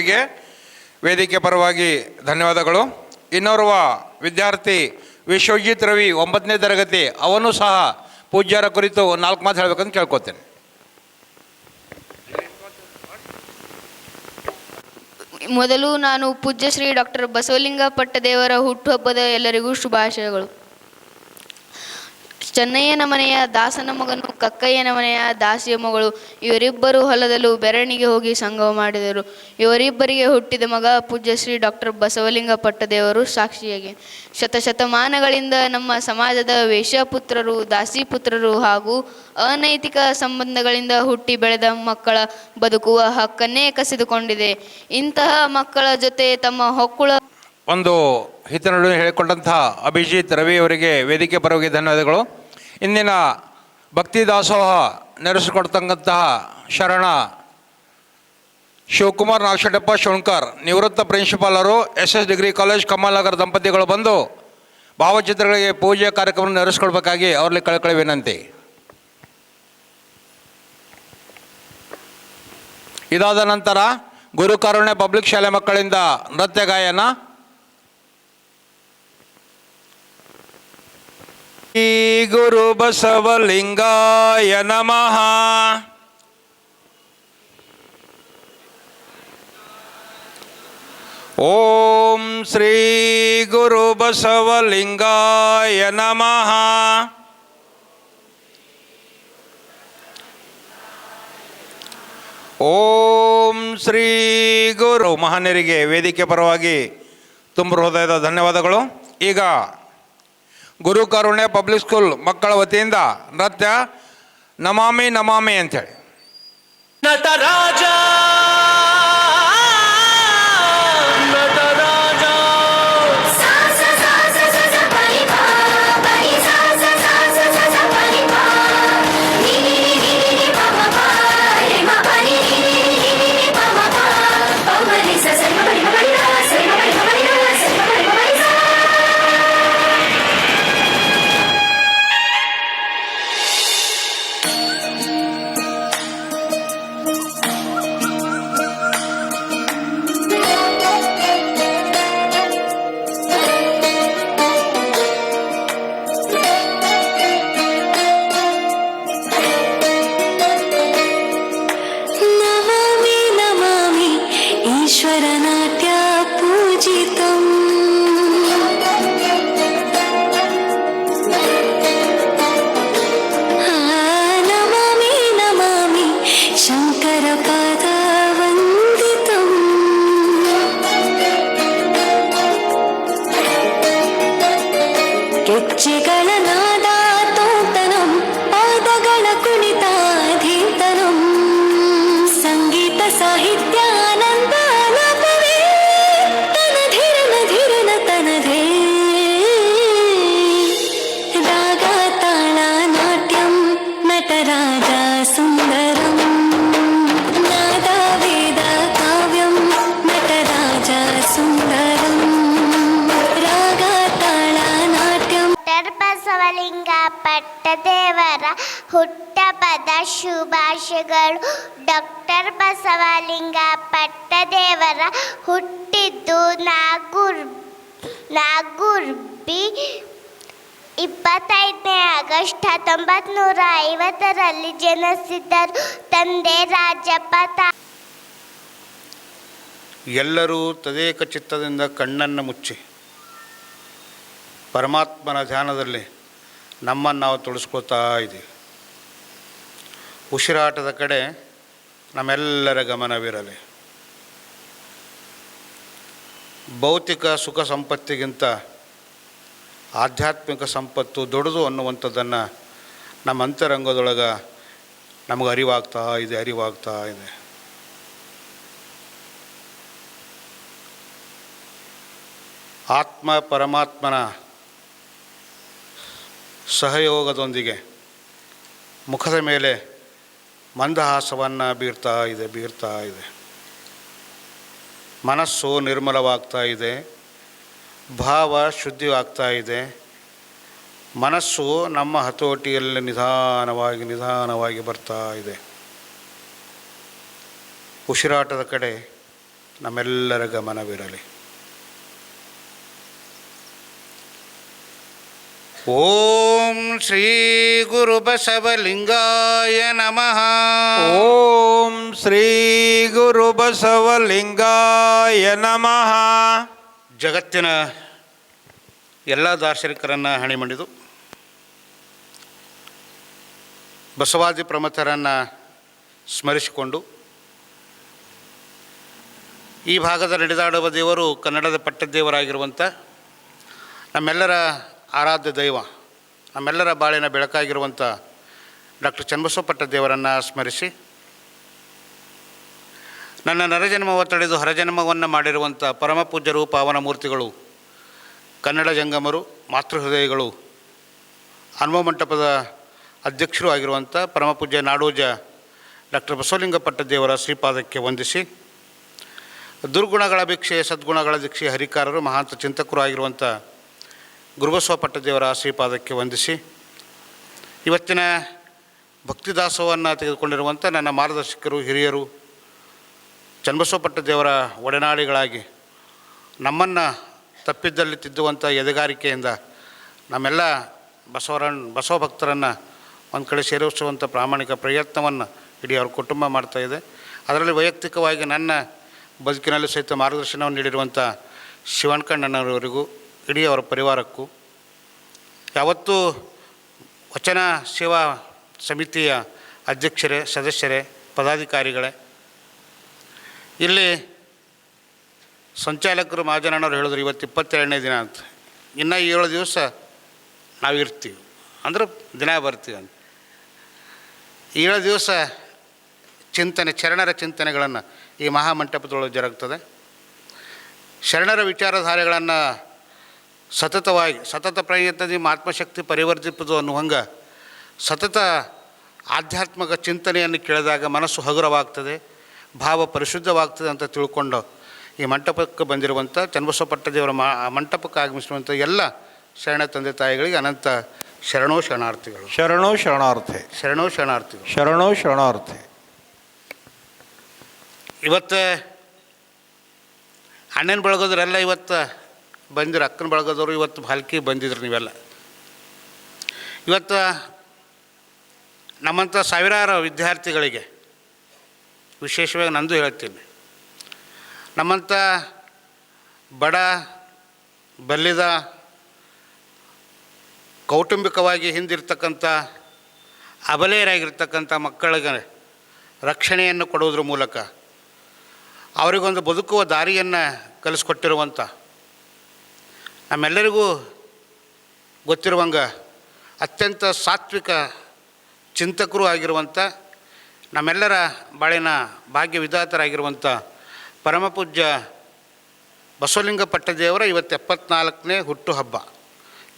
ಗೆ ವೇದಿಕೆ ಪರವಾಗಿ ಧನ್ಯವಾದಗಳು. ಇನ್ನೋರ್ವ ವಿದ್ಯಾರ್ಥಿ ವಿಶ್ವಜಿತ್ ರವಿ 9ನೇ ತರಗತಿ, ಅವನು ಸಹ ಪೂಜ್ಯರ ಕುರಿತು 4 ಮಾತು ಹೇಳಬೇಕಂತ ಕೇಳ್ಕೊತೇನೆ. ಮೊದಲು ನಾನು ಪೂಜ್ಯ ಶ್ರೀ ಡಾಕ್ಟರ್ ಬಸವಲಿಂಗ ಪಟ್ಟದೇವರ ಹುಟ್ಟುಹಬ್ಬದ ಎಲ್ಲರಿಗೂ ಶುಭಾಶಯಗಳು. ಚೆನ್ನಯ್ಯನ ಮನೆಯ ದಾಸನ ಮಗನು ಕಕ್ಕಯ್ಯನ ಮನೆಯ ದಾಸಿಯ ಮಗಳು, ಇವರಿಬ್ಬರು ಹೊಲದಲ್ಲೂ ಬೆರಣಿಗೆ ಹೋಗಿ ಸಂಗಮ ಮಾಡಿದರು. ಇವರಿಬ್ಬರಿಗೆ ಹುಟ್ಟಿದ ಮಗ ಪೂಜ್ಯ ಶ್ರೀ ಡಾಕ್ಟರ್ ಬಸವಲಿಂಗ ಪಟ್ಟದೇವರು ಸಾಕ್ಷಿಯಾಗಿ. ಶತಶತಮಾನಗಳಿಂದ ನಮ್ಮ ಸಮಾಜದ ವೇಶ್ಯಾಪುತ್ರರು, ದಾಸಿಪುತ್ರರು ಹಾಗೂ ಅನೈತಿಕ ಸಂಬಂಧಗಳಿಂದ ಹುಟ್ಟಿ ಬೆಳೆದ ಮಕ್ಕಳ ಬದುಕುವ ಹಕ್ಕನ್ನೇ ಕಸಿದುಕೊಂಡಿದೆ. ಇಂತಹ ಮಕ್ಕಳ ಜೊತೆ ತಮ್ಮ ಹೊಕ್ಕುಳ ಒಂದು ಹಿತನುಡಿ ಹೇಳಿಕೊಂಡಂತಹ ಅಭಿಜಿತ್ ರವಿ ಅವರಿಗೆ ವೇದಿಕೆ ಪರವಾಗಿ ಧನ್ಯವಾದಗಳು. ಇಂದಿನ ಭಕ್ತಿ ದಾಸೋಹ ನಡೆಸಿಕೊಡ್ತಕ್ಕಂತಹ ಶರಣ ಶಿವಕುಮಾರ್ ನಾಗಶೆಟ್ಟಪ್ಪ ಶೋಣ್ಕರ್, ನಿವೃತ್ತ ಪ್ರಿನ್ಸಿಪಾಲರು, SS ಡಿಗ್ರಿ ಕಾಲೇಜ್ ಕಮಲ್ನಗರ ದಂಪತಿಗಳು ಬಂದು ಭಾವಚಿತ್ರಗಳಿಗೆ ಪೂಜೆ ಕಾರ್ಯಕ್ರಮ ನಡೆಸಿಕೊಡ್ಬೇಕಾಗಿ ಅವರಲ್ಲಿ ಕಳಕಳಿ ವಿನಂತಿ. ಇದಾದ ನಂತರ ಗುರುಕಾರುಣ್ಯ ಪಬ್ಲಿಕ್ ಶಾಲೆ ಮಕ್ಕಳಿಂದ ನೃತ್ಯ ಗಾಯನ. ಶ್ರೀ ಗುರು ಬಸವಲಿಂಗಾಯ ನಮಃ. ಓಂ ಶ್ರೀ ಗುರು ಬಸವಲಿಂಗಾಯ ನಮಃ. ಓಂ ಶ್ರೀ ಗುರು ಮಹಾನರಿಗೆ ವೇದಿಕೆ ಪರವಾಗಿ ತುಂಬ ಹೃದಯದ ಧನ್ಯವಾದಗಳು. ಈಗ ಗುರು ಕಾರುಣ್ಯ ಪಬ್ಲಿಕ್ ಸ್ಕೂಲ್ ಮಕ್ಕಳ ವತಿಯಿಂದ ನೃತ್ಯ ನಮಾಮಿ ನಮಾಮಿ ಅಂಥೇಳಿ. ನಟರಾಜ ಕೆಚ್ಚೆಗಳ ನಾದ ತೋಂತನಂ, ಪಾದಗಳ ಕುಣಿತ ಧೀಂತನಂ, ಸಂಗೀತ ಸಾಹಿತ್ಯ ಆನಂದ ಲಾಭವೇ ತನಧಿರನ ಧಿರನ ತನಧೇ. ರಾಗ ತಾಳ ನಾಟ್ಯಂ ನಟರಾಜ ಸುಂದರಂ, ನಾದ ವೇದ ಕಾವ್ಯಂ ನಟರಾಜ ಸುಂದರಂ. ಬಸವಲಿಂಗ ಪಟ್ಟದೇವರ ಹುಟ್ಟಹಬ್ಬದ ಶುಭಾಶಯಗಳು. ಡಾಕ್ಟರ್ ಬಸವಲಿಂಗ ಪಟ್ಟದೇವರ ಹುಟ್ಟಿದ್ದು ನಾಗುರ್ಬಿ 25ನೇ ಆಗಸ್ಟ್ 1950ರಲ್ಲಿ ಜನಿಸಿದ್ದರು. ತಂದೆ ರಾಜಪ್ಪ. ಎಲ್ಲರೂ ತದೇಕ ಚಿತ್ತದಿಂದ ಕಣ್ಣನ್ನು ಮುಚ್ಚಿ ಪರಮಾತ್ಮನ ಧ್ಯಾನದಲ್ಲಿ ನಮ್ಮನ್ನು ನಾವು ತೊಡಸ್ಕೊಳ್ತಾ ಇದ್ದೀವಿ. ಉಸಿರಾಟದ ಕಡೆ ನಮ್ಮೆಲ್ಲರ ಗಮನವಿರಲಿ. ಭೌತಿಕ ಸುಖ ಸಂಪತ್ತಿಗಿಂತ ಆಧ್ಯಾತ್ಮಿಕ ಸಂಪತ್ತು ದೊಡ್ಡದು ಅನ್ನುವಂಥದ್ದನ್ನು ನಮ್ಮ ಅಂತರಂಗದೊಳಗೆ ನಮಗೆ ಅರಿವಾಗ್ತಾ ಇದೆ. ಆತ್ಮ ಪರಮಾತ್ಮನ ಸಹಯೋಗದೊಂದಿಗೆ ಮುಖದ ಮೇಲೆ ಮಂದಹಾಸವನ್ನು ಬೀರ್ತಾ ಇದೆ. ಮನಸ್ಸು ನಿರ್ಮಲವಾಗ್ತಾ ಇದೆ, ಭಾವ ಶುದ್ಧಿಯಾಗ್ತಾ ಇದೆ. ಮನಸ್ಸು ನಮ್ಮ ಹತೋಟಿಯಲ್ಲಿ ನಿಧಾನವಾಗಿ ಬರ್ತಾ ಇದೆ. ಉಸಿರಾಟದ ಕಡೆ ನಮ್ಮೆಲ್ಲರ ಗಮನವಿರಲಿ. ಓಂ ಶ್ರೀ ಗುರು ಬಸವಲಿಂಗಾಯ ನಮಃ. ಓಂ ಶ್ರೀ ಗುರು ಬಸವಲಿಂಗಾಯ ನಮಃ. ಜಗತ್ತಿನ ಎಲ್ಲ ದಾರ್ಶನಿಕರನ್ನು ಹಣಿಮಣಿದು ಬಸವಾದಿ ಪ್ರಮಥರನ್ನು ಸ್ಮರಿಸಿಕೊಂಡು ಈ ಭಾಗದ ನಡೆದಾಡುವ ದೇವರು ಕನ್ನಡದ ಪಟ್ಟದೇವರಾಗಿರುವಂಥ ನಮ್ಮೆಲ್ಲರ ಆರಾಧ್ಯ ದೈವ, ನಮ್ಮೆಲ್ಲರ ಬಾಳಿನ ಬೆಳಕಾಗಿರುವಂಥ ಡಾಕ್ಟರ್ ಚನ್ನಬಸವ ಪಟ್ಟದೇವರನ್ನು ಸ್ಮರಿಸಿ, ನನ್ನ ನರಜನ್ಮವ ತಡೆದು ಹರಜನ್ಮವನ್ನು ಮಾಡಿರುವಂಥ ಪರಮ ಪೂಜ್ಯರು ಪಾವನ ಮೂರ್ತಿಗಳು, ಕನ್ನಡ ಜಂಗಮರು, ಮಾತೃಹೃದಯಗಳು, ಹನುಮ ಮಂಟಪದ ಅಧ್ಯಕ್ಷರು ಆಗಿರುವಂಥ ಪರಮ ಪೂಜ್ಯ ನಾಡೋಜ ಡಾಕ್ಟರ್ ಬಸವಲಿಂಗ ಪಟ್ಟದೇವರ ಶ್ರೀಪಾದಕ್ಕೆ ವಂದಿಸಿ, ದುರ್ಗುಣಗಳ ಭಿಕ್ಷೆ ಸದ್ಗುಣಗಳ ದೀಕ್ಷೆ ಹರಿಕಾರರು ಮಹಾಂತ ಚಿಂತಕರು ಆಗಿರುವಂಥ ಗುರುಬಸವ ಪಟ್ಟದೇವರ ಶ್ರೀಪಾದಕ್ಕೆ ವಂದಿಸಿ, ಇವತ್ತಿನ ಭಕ್ತಿದಾಸವನ್ನು ತೆಗೆದುಕೊಂಡಿರುವಂಥ ನನ್ನ ಮಾರ್ಗದರ್ಶಕರು, ಹಿರಿಯರು, ಚನ್ನಬಸವ ಪಟ್ಟದೇವರ ಒಡನಾಡಿಗಳಾಗಿ ನಮ್ಮನ್ನು ತಪ್ಪಿದ್ದಲ್ಲಿ ತಿದ್ದುವಂಥ ಎದೆಗಾರಿಕೆಯಿಂದ ನಮ್ಮೆಲ್ಲ ಬಸವ ಭಕ್ತರನ್ನು ಒಂದು ಕಡೆ ಸೇರಿಸುವಂಥ ಪ್ರಾಮಾಣಿಕ ಪ್ರಯತ್ನವನ್ನು ಇಡೀ ಅವ್ರ ಕುಟುಂಬ ಮಾಡ್ತಾಯಿದೆ. ಅದರಲ್ಲಿ ವೈಯಕ್ತಿಕವಾಗಿ ನನ್ನ ಬದುಕಿನಲ್ಲಿ ಸಹಿತ ಮಾರ್ಗದರ್ಶನವನ್ನು ನೀಡಿರುವಂಥ ಶಿವಣ್ಕಣ್ಣನವರಿಗೂ ಇಡೀ ಅವರ ಪರಿವಾರಕ್ಕೂ, ಯಾವತ್ತೂ ವಚನ ಸೇವಾ ಸಮಿತಿಯ ಅಧ್ಯಕ್ಷರೇ, ಸದಸ್ಯರೇ, ಪದಾಧಿಕಾರಿಗಳೇ, ಇಲ್ಲಿ ಸಂಚಾಲಕರು ಮಹಾಜನವರು ಹೇಳಿದ್ರು ಇವತ್ತು 22ನೇ ದಿನ ಅಂತ, ಇನ್ನು 7 ದಿವಸ ನಾವು ಇರ್ತೀವಿ ಅಂದ್ರೆ ದಿನ ಬರ್ತೀವಿ ಅಂತ. 7 ದಿವಸ ಚಿಂತನೆ, ಶರಣರ ಚಿಂತನೆಗಳನ್ನು ಈ ಮಹಾಮಂಟಪದೊಳಗೆ ಜರುಗ್ತದೆ. ಶರಣರ ವಿಚಾರಧಾರೆಗಳನ್ನು ಸತತವಾಗಿ ಸತತ ಪ್ರಯತ್ನದಿಂದ ಆತ್ಮಶಕ್ತಿ ಪರಿವರ್ತಿಸುವುದು ಅನ್ನುವಂಗೆ ಸತತ ಆಧ್ಯಾತ್ಮಿಕ ಚಿಂತನೆಯನ್ನು ಕೇಳಿದಾಗ ಮನಸ್ಸು ಹಗುರವಾಗ್ತದೆ, ಭಾವ ಪರಿಶುದ್ಧವಾಗ್ತದೆ ಅಂತ ತಿಳ್ಕೊಂಡು ಈ ಮಂಟಪಕ್ಕೆ ಬಂದಿರುವಂಥ ಚನ್ನಬಸವ ಪಟ್ಟದೇವರ ಮಂಟಪಕ್ಕೆ ಆಗಮಿಸಿರುವಂಥ ಎಲ್ಲ ಶರಣ ತಂದೆ ತಾಯಿಗಳಿಗೆ ಅನಂತ ಶರಣೋ ಶರಣಾರ್ಥಿಗಳು. ಶರಣೋ ಶರಣಾರ್ಥಿ. ಶರಣೋ ಶರಣಾರ್ಥಿಗಳು. ಶರಣೋ ಶರಣಾರ್ಥಿ. ಇವತ್ತು ಅಣ್ಣನ ಬಳಗೋದ್ರೆಲ್ಲ ಇವತ್ತು ಬಂದಿರು, ಅಕ್ಕನ ಬಳಗೋದವರು ಇವತ್ತು ಭಾಲ್ಕಿ ಬಂದಿದ್ರು. ನೀವೆಲ್ಲ ಇವತ್ತು ನಮ್ಮಂಥ ಸಾವಿರಾರು ವಿದ್ಯಾರ್ಥಿಗಳಿಗೆ, ವಿಶೇಷವಾಗಿ ನಂದು ಹೇಳ್ತೀನಿ, ನಮ್ಮಂಥ ಬಡ ಬಲ್ಲಿದ ಕೌಟುಂಬಿಕವಾಗಿ ಹಿಂದಿರ್ತಕ್ಕಂಥ ಅಬಲೆಯರಾಗಿರ್ತಕ್ಕಂಥ ಮಕ್ಕಳಿಗೆ ರಕ್ಷಣೆಯನ್ನು ಕೊಡುವುದ್ರ ಮೂಲಕ ಅವರಿಗೊಂದು ಬದುಕುವ ದಾರಿಯನ್ನು ಕಲಿಸ್ಕೊಟ್ಟಿರುವಂಥ ನಮ್ಮೆಲ್ಲರಿಗೂ ಗೊತ್ತಿರುವಂಗೆ ಅತ್ಯಂತ ಸಾತ್ವಿಕ ಚಿಂತಕರು ಆಗಿರುವಂಥ ನಮ್ಮೆಲ್ಲರ ಬಾಳಿನ ಭಾಗ್ಯ ವಿಧಾತರಾಗಿರುವಂಥ ಪರಮಪೂಜ್ಯ ಬಸವಲಿಂಗ ಪಟ್ಟದೇವರ ಇವತ್ತು 74ನೇ ಹುಟ್ಟುಹಬ್ಬ.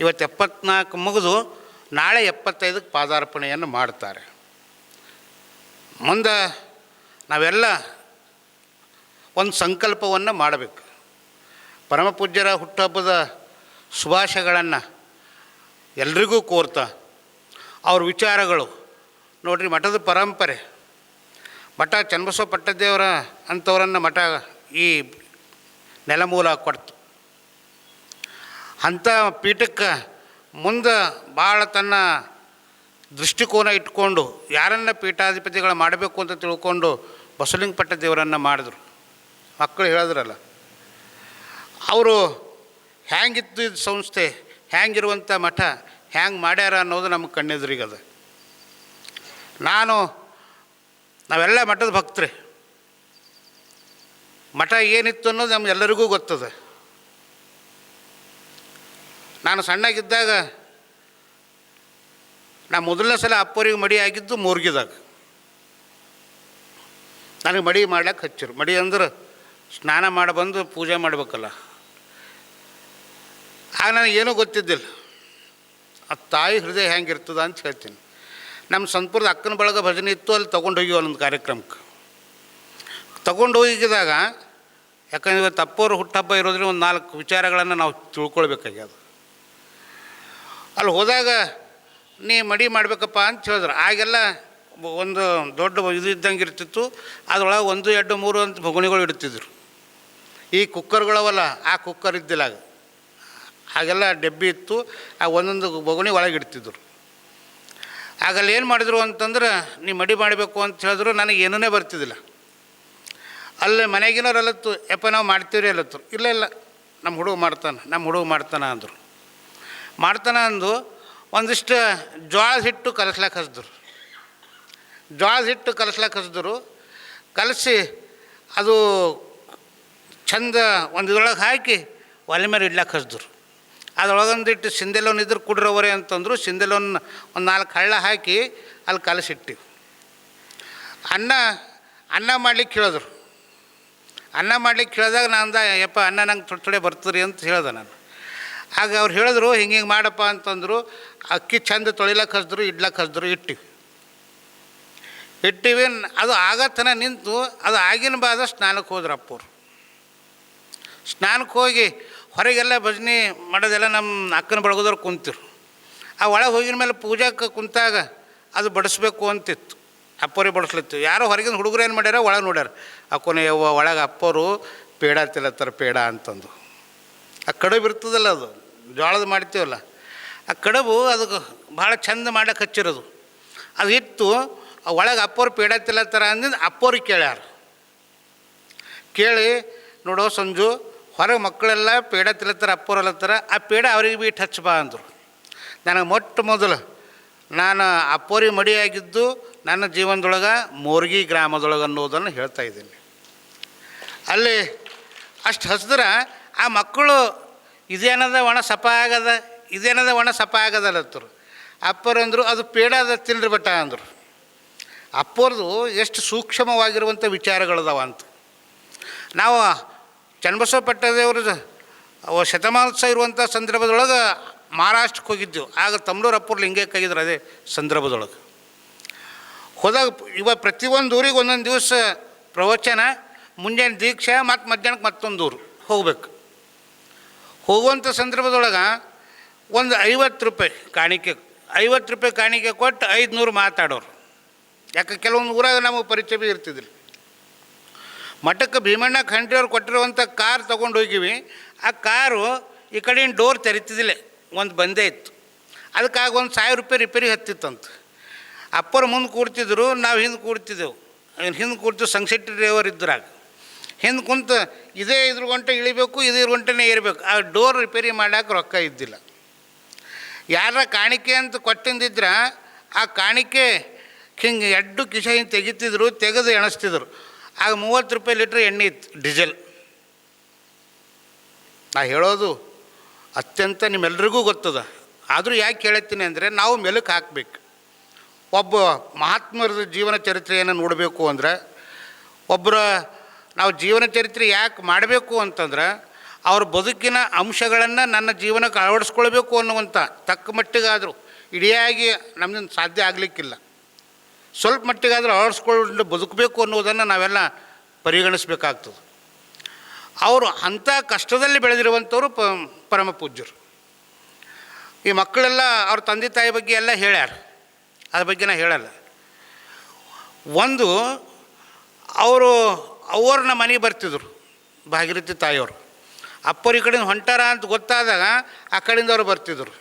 ಇವತ್ತು 74 ಮುಗಿದು ನಾಳೆ 75ಕ್ಕೆ ಪಾದಾರ್ಪಣೆಯನ್ನು ಮಾಡ್ತಾರೆ. ಮುಂದೆ ನಾವೆಲ್ಲ ಒಂದು ಸಂಕಲ್ಪವನ್ನು ಮಾಡಬೇಕು. ಪರಮಪೂಜ್ಯರ ಹುಟ್ಟುಹಬ್ಬದ ಶುಭಾಶಯಗಳನ್ನು ಎಲ್ರಿಗೂ ಕೋರ್ತಾ, ಅವ್ರ ವಿಚಾರಗಳು ನೋಡ್ರಿ, ಮಠದ ಪರಂಪರೆ, ಮಠ ಚನ್ನಬಸವ ಪಟ್ಟದೇವರ ಅಂಥವರನ್ನು ಮಠ ಈ ನೆಲಮೂಲ ಕೊಡ್ತು. ಅಂಥ ಪೀಠಕ್ಕೆ ಮುಂದೆ ಭಾಳ ತನ್ನ ದೃಷ್ಟಿಕೋನ ಇಟ್ಕೊಂಡು ಯಾರನ್ನ ಪೀಠಾಧಿಪತಿಗಳು ಮಾಡಬೇಕು ಅಂತ ತಿಳ್ಕೊಂಡು ಬಸವಲಿಂಗ ಪಟ್ಟದೇವರನ್ನು ಮಾಡಿದ್ರು. ಮಕ್ಕಳು ಹೇಳಿದ್ರಲ್ಲ, ಅವರು ಹ್ಯಾಂಗಿತ್ತು ಇದು ಸಂಸ್ಥೆ, ಹ್ಯಾಂಗಿರುವಂಥ ಮಠ, ಹ್ಯಾಂಗೆ ಮಾಡ್ಯಾರ ಅನ್ನೋದು ನಮಗೆ ಕಣ್ಣೆದುರಿಗದ. ನಾವೆಲ್ಲ ಮಠದ ಭಕ್ತರೇ. ಮಠ ಏನಿತ್ತು ಅನ್ನೋದು ನಮಗೆಲ್ಲರಿಗೂ ಗೊತ್ತದ. ನಾನು ಸಣ್ಣಗಿದ್ದಾಗ ಮೊದಲನೇ ಸಲ ಅಪ್ಪರಿಗೆ ಮಡಿ ಆಗಿದ್ದು ಮೂರ್ಗಿದಾಗ. ನನಗೆ ಮಡಿ ಮಾಡ್ಲಿಕ್ಕೆ ಹಚ್ಚಿರು. ಮಡಿ ಅಂದ್ರೆ ಸ್ನಾನ ಮಾಡಿ ಬಂದು ಪೂಜೆ ಮಾಡಬೇಕಲ್ಲ. ಆಗ ನನಗೇನೂ ಗೊತ್ತಿದ್ದಿಲ್ಲ ಆ ತಾಯಿ ಹೃದಯ ಹೆಂಗಿರ್ತದ ಅಂತ ಹೇಳ್ತೀನಿ. ನಮ್ಮ ಸಂತಪುರದ ಅಕ್ಕನ ಬಳಗ ಭಜನೆ ಇತ್ತು, ಅಲ್ಲಿ ತೊಗೊಂಡು ಹೋಗಿ ಒಂದೊಂದು ಕಾರ್ಯಕ್ರಮಕ್ಕೆ ತೊಗೊಂಡು ಹೋಗಿದಾಗ, ಯಾಕಂದ್ರೆ ಇವತ್ತು ಅಪ್ಪವ್ರ ಹುಟ್ಟುಹಬ್ಬ ಇರೋದ್ರಿಂದ ಒಂದು 4 ವಿಚಾರಗಳನ್ನು ನಾವು ತಿಳ್ಕೊಳ್ಬೇಕಾಗ್ಯದ. ಅಲ್ಲಿ ಹೋದಾಗ ನೀ ಮಡಿ ಮಾಡಬೇಕಪ್ಪ ಅಂತ ಹೇಳಿದ್ರು. ಆಗೆಲ್ಲ ಒಂದು ದೊಡ್ಡ ಇದು ಇದ್ದಂಗೆ ಇರ್ತಿತ್ತು, ಅದರೊಳಗೆ 1, 2, 3 ಅಂತ ಭಗುಣಿಗಳು ಇಡ್ತಿದ್ರು. ಈ ಕುಕ್ಕರ್ಗಳವಲ್ಲ, ಆ ಕುಕ್ಕರ್ ಇದ್ದಿಲ್ಲ ಆಗ. ಆಗೆಲ್ಲ ಡಬ್ಬಿ ಇತ್ತು, ಆ ಒಂದೊಂದು ಬೊಗಣಿ ಒಳಗೆ ಇಡ್ತಿದ್ರು. ಆಗಲ್ಲಿ ಏನು ಮಾಡಿದ್ರು ಅಂತಂದ್ರೆ, ನೀವು ಮಡಿ ಮಾಡಬೇಕು ಅಂತ ಹೇಳಿದ್ರು, ನನಗೆ ಏನೂ ಬರ್ತಿದ್ದಿಲ್ಲ. ಅಲ್ಲಿ ಮನೆಗಿನವ್ರು ಅಲ್ಲತ್ತು, ಯಪ್ಪ ನಾವು ಮಾಡ್ತೀವಿ ಅಲ್ಲತ್ತು. ಇಲ್ಲ ಇಲ್ಲ, ನಮ್ಮ ಹುಡುಗ ಮಾಡ್ತಾನೆ ಅಂದರು. ಮಾಡ್ತಾನೆ ಅಂದು ಒಂದಿಷ್ಟು ಜೋಳದ ಹಿಟ್ಟು ಕಲಸ್ಲಾಕ ಹಚ್ಚಿದ್ರು. ಕಲಸಿ ಅದು ಚಂದ ಒಂದು ಇದ್ರೊಳಗೆ ಹಾಕಿ ಒಲೆ ಮೇಲೆ ಇಡ್ಲಾಕ ಹಚ್ಚಿದ್ರು. ಅದರೊಳಗೊಂದಿಟ್ಟು ಸಿಂದೆಲೋನ್ ಇದ್ರೆ ಕುಡ್ರವರೆ ಅಂತಂದರು. ಸಿಂದೆಲೋನ್ ಒಂದು 4 ಹಳ್ಳ ಹಾಕಿ ಅಲ್ಲಿ ಕಲಸಿಟ್ಟಿವಿ. ಅನ್ನ ಮಾಡ್ಲಿಕ್ಕೆ ಹೇಳಿದ್ರು. ಅನ್ನ ಮಾಡ್ಲಿಕ್ಕೆ ಹೇಳಿದಾಗ ನಾನು ಅಂದ, ಯಪ್ಪ ಅನ್ನ ನಂಗೆ ಥೊಡೆ ಬರ್ತದ್ರಿ ಅಂತ ಹೇಳ್ದೆ ನಾನು. ಆಗ ಅವ್ರು ಹೇಳಿದ್ರು, ಹಿಂಗೆ ಮಾಡಪ್ಪ ಅಂತಂದರು. ಅಕ್ಕಿ ಚಂದ ತೊಳಿಲಕ್ಕೆ ಹಚ್ಚಿದ್ರು, ಇಡ್ಲಕ್ಕೆ ಹಚ್ಚಿದ್ರು, ಇಟ್ಟಿವಿ. ಅದು ಆಗತನ ನಿಂತು, ಅದು ಆಗಿನ ಬಾದ ಸ್ನಾನಕ್ಕೆ ಹೋದ್ರು ಅಪ್ಪವ್ರು. ಸ್ನಾನಕ್ಕೆ ಹೋಗಿ ಹೊರಗೆಲ್ಲ ಭಜನೆ ಮಾಡೋದೆಲ್ಲ ನಮ್ಮ ಅಕ್ಕನ ಬಳಗೋದವ್ರು ಕುಂತಿರು. ಆ ಒಳಗೆ ಹೋಗಿನ ಮೇಲೆ ಪೂಜಾಕ್ಕೆ ಕುಂತಾಗ ಅದು ಬಡಿಸ್ಬೇಕು ಅಂತಿತ್ತು. ಅಪ್ಪವ್ರಿಗೆ ಬಡಿಸ್ಲತ್ತು. ಯಾರೋ ಹೊರಗಿನ ಹುಡುಗರು ಏನು ಮಾಡ್ಯಾರ, ಒಳಗೆ ನೋಡ್ಯಾರ. ಅಕ್ಕೋನೆ ಯವ್ವ ಒಳಗೆ ಅಪ್ಪವರು ಪೇಡ ತಿಲ್ಲತ್ತಾರ, ಪೇಡ ಅಂತಂದು. ಆ ಕಡುಬು ಇರ್ತದಲ್ಲ, ಅದು ಜೋಳದ ಮಾಡ್ತೀವಲ್ಲ, ಆ ಕಡುಬು ಅದಕ್ಕೆ ಭಾಳ ಚಂದ ಮಾಡಕ್ಕೆ ಹಚ್ಚಿರೋದು. ಅದು ಇತ್ತು. ಒಳಗೆ ಅಪ್ಪವ್ರು ಪೇಡ ತಿಲ್ಲತ್ತಾರ ಅಂದಿದ್ದು ಅಪ್ಪವ್ರಿಗೆ ಕೇಳ್ಯಾರ. ಕೇಳಿ, ನೋಡೋ ಸಂಜು, ಹೊರಗೆ ಮಕ್ಕಳೆಲ್ಲ ಪೇಡ ತಿಲ್ಲತ್ತಾರ, ಅಪ್ಪವ್ರು ಅಲ್ಲತ್ತಾರ, ಆ ಪೇಡ ಅವ್ರಿಗೆ ಬಿ ಟಚ್ ಬಾ ಅಂದರು. ನನಗೆ ಮೊಟ್ಟ ಮೊದಲು ನಾನು ಅಪ್ಪೋರಿ ಮಡಿಯಾಗಿದ್ದು ನನ್ನ ಜೀವನದೊಳಗೆ ಮೋರ್ಗಿ ಗ್ರಾಮದೊಳಗೆ ಅನ್ನೋದನ್ನು ಹೇಳ್ತಾ ಇದ್ದೀನಿ. ಅಲ್ಲಿ ಅಷ್ಟು ಹಚ್ಚಿದ್ರೆ ಆ ಮಕ್ಕಳು ಇದೇನದ ಒಣ ಸಪ ಆಗದಲ್ಲತ್ತರು. ಅಪ್ಪರು ಅಂದರು, ಅದು ಪೇಡ ಅದ ತಿನ್ರಿ ಬಟ್ಟ ಅಂದರು. ಅಪ್ಪವ್ರದು ಎಷ್ಟು ಸೂಕ್ಷ್ಮವಾಗಿರುವಂಥ ವಿಚಾರಗಳದಾವ ಅಂತ. ನಾವು ಚನ್ನಬಸವ ಪಟ್ಟದೇವ್ರ ಶತಮಾನೋತ್ಸವ ಇರುವಂಥ ಸಂದರ್ಭದೊಳಗೆ ಮಹಾರಾಷ್ಟ್ರಕ್ಕೆ ಹೋಗಿದ್ದೆವು. ಆಗ ತಮ್ಲೂರು ಅಪ್ಪರು ಲಿಂಗಕ್ಕಾಗಿದ್ರು. ಅದೇ ಸಂದರ್ಭದೊಳಗೆ ಹೋದಾಗ ಇವಾಗ ಪ್ರತಿಯೊಂದು ಊರಿಗೆ ಒಂದೊಂದು ದಿವಸ ಪ್ರವಚನ, ಮುಂಜಾನೆ ದೀಕ್ಷಾ, ಮತ್ತು ಮಧ್ಯಾಹ್ನಕ್ಕೆ ಮತ್ತೊಂದು ಊರು ಹೋಗ್ಬೇಕು. ಹೋಗುವಂಥ ಸಂದರ್ಭದೊಳಗೆ ಒಂದು 50 ರೂಪಾಯಿ ಕಾಣಿಕೆ ಕೊಟ್ಟು 500 ಮಾತಾಡೋರು. ಯಾಕೆ ಕೆಲವೊಂದು ಊರಾಗ ನಮಗೆ ಪರಿಚಯ ಭೀ ಇರ್ತಿದ್ದಿಲ್ಲ. ಮಠಕ್ಕೆ ಭೀಮಣ್ಣ ಖಂಡ್ರಿಯವ್ರು ಕೊಟ್ಟಿರುವಂಥ ಕಾರ್ ತೊಗೊಂಡು ಹೋಗಿವಿ. ಆ ಕಾರು ಈ ಕಡೆಯಿಂದ ಡೋರ್ ತೆರಿತಿದ್ದಿಲ್ಲ, ಒಂದು ಬಂದೇ ಇತ್ತು. ಅದಕ್ಕಾಗ ಒಂದು 1000 ರೂಪಾಯಿ ರಿಪೇರಿ ಹತ್ತಿತ್ತಂತ. ಅಪ್ಪರು ಮುಂದೆ ಕೂಡ್ತಿದ್ರು, ನಾವು ಹಿಂದೆ ಕೂಡ್ತಿದ್ದೆವು. ಹಿಂದೆ ಕೂಡ್ತೀವಿ, ಸಂಕ್ಷೆಟ್ಟಿ ಡ್ರೈವರ್ ಇದ್ರಾಗ ಹಿಂದೆ ಕುಂತು ಇದೇ 5 ಗಂಟೆ ಇಳಿಬೇಕು, ಇದೇ 5 ಗಂಟೆನೇ ಏರಬೇಕು. ಆ ಡೋರ್ ರಿಪೇರಿ ಮಾಡೋಕೆ ರೊಕ್ಕ ಇದ್ದಿಲ್ಲ. ಯಾರ ಕಾಣಿಕೆ ಅಂತ ಕೊಟ್ಟಿದ್ದಿದ್ರೆ ಆ ಕಾಣಿಕೆ ಹಿಂಗೆ ಎಡ್ಡು ಕಿಶ ಹಿಂಗೆ ತೆಗಿತಿದ್ರು, ತೆಗೆದು ಎಣಿಸ್ತಿದ್ರು. ಆಗ 30 ರೂಪಾಯಿ ಲೀಟ್ರ್ ಎಣ್ಣೆ ಇತ್ತು, ಡೀಸೆಲ್. ನಾ ಹೇಳೋದು ಅತ್ಯಂತ ನಿಮ್ಮೆಲ್ರಿಗೂ ಗೊತ್ತದ. ಆದರೂ ಯಾಕೆ ಹೇಳತ್ತೀನಿ ಅಂದರೆ, ನಾವು ಮೆಲುಕು ಹಾಕಬೇಕು. ಒಬ್ಬ ಮಹಾತ್ಮರ ಜೀವನ ಚರಿತ್ರೆಯನ್ನು ನೋಡಬೇಕು ಅಂದರೆ, ನಾವು ಜೀವನ ಚರಿತ್ರೆ ಯಾಕೆ ಮಾಡಬೇಕು ಅಂತಂದ್ರೆ, ಅವ್ರ ಬದುಕಿನ ಅಂಶಗಳನ್ನು ನನ್ನ ಜೀವನಕ್ಕೆ ಅಳವಡಿಸ್ಕೊಳ್ಬೇಕು ಅನ್ನುವಂಥ ತಕ್ಕ ಮಟ್ಟಿಗಾದರೂ, ಇಡಿಯಾಗಿ ನಮ್ಮಿಂದ ಸಾಧ್ಯ ಆಗಲಿಕ್ಕಿಲ್ಲ, ಸ್ವಲ್ಪ ಮಟ್ಟಿಗಾದರೂ ಅಳವಡಿಸ್ಕೊಂಡು ಬದುಕಬೇಕು ಅನ್ನೋದನ್ನು ನಾವೆಲ್ಲ ಪರಿಗಣಿಸಬೇಕಾಗ್ತದೆ. ಅವರು ಅಂಥ ಕಷ್ಟದಲ್ಲಿ ಬೆಳೆದಿರುವಂಥವ್ರು ಪರಮ ಪೂಜ್ಯರು. ಈ ಮಕ್ಕಳೆಲ್ಲ ಅವ್ರ ತಂದೆ ತಾಯಿ ಬಗ್ಗೆ ಎಲ್ಲ ಹೇಳ್ಯಾರ, ಅದ್ರ ಬಗ್ಗೆ ನಾ ಹೇಳಲ್ಲ. ಒಂದು ಅವ್ರನ್ನ ಮನೆಗೆ ಬರ್ತಿದ್ರು ಭಾಗೀರಥಿ ತಾಯಿಯವರು. ಅಪ್ಪರು ಈ ಕಡೆಯಿಂದ ಹೊಂಟಾರ ಅಂತ ಗೊತ್ತಾದಾಗ ಆ ಕಡೆಯಿಂದ ಅವ್ರು ಬರ್ತಿದ್ರು.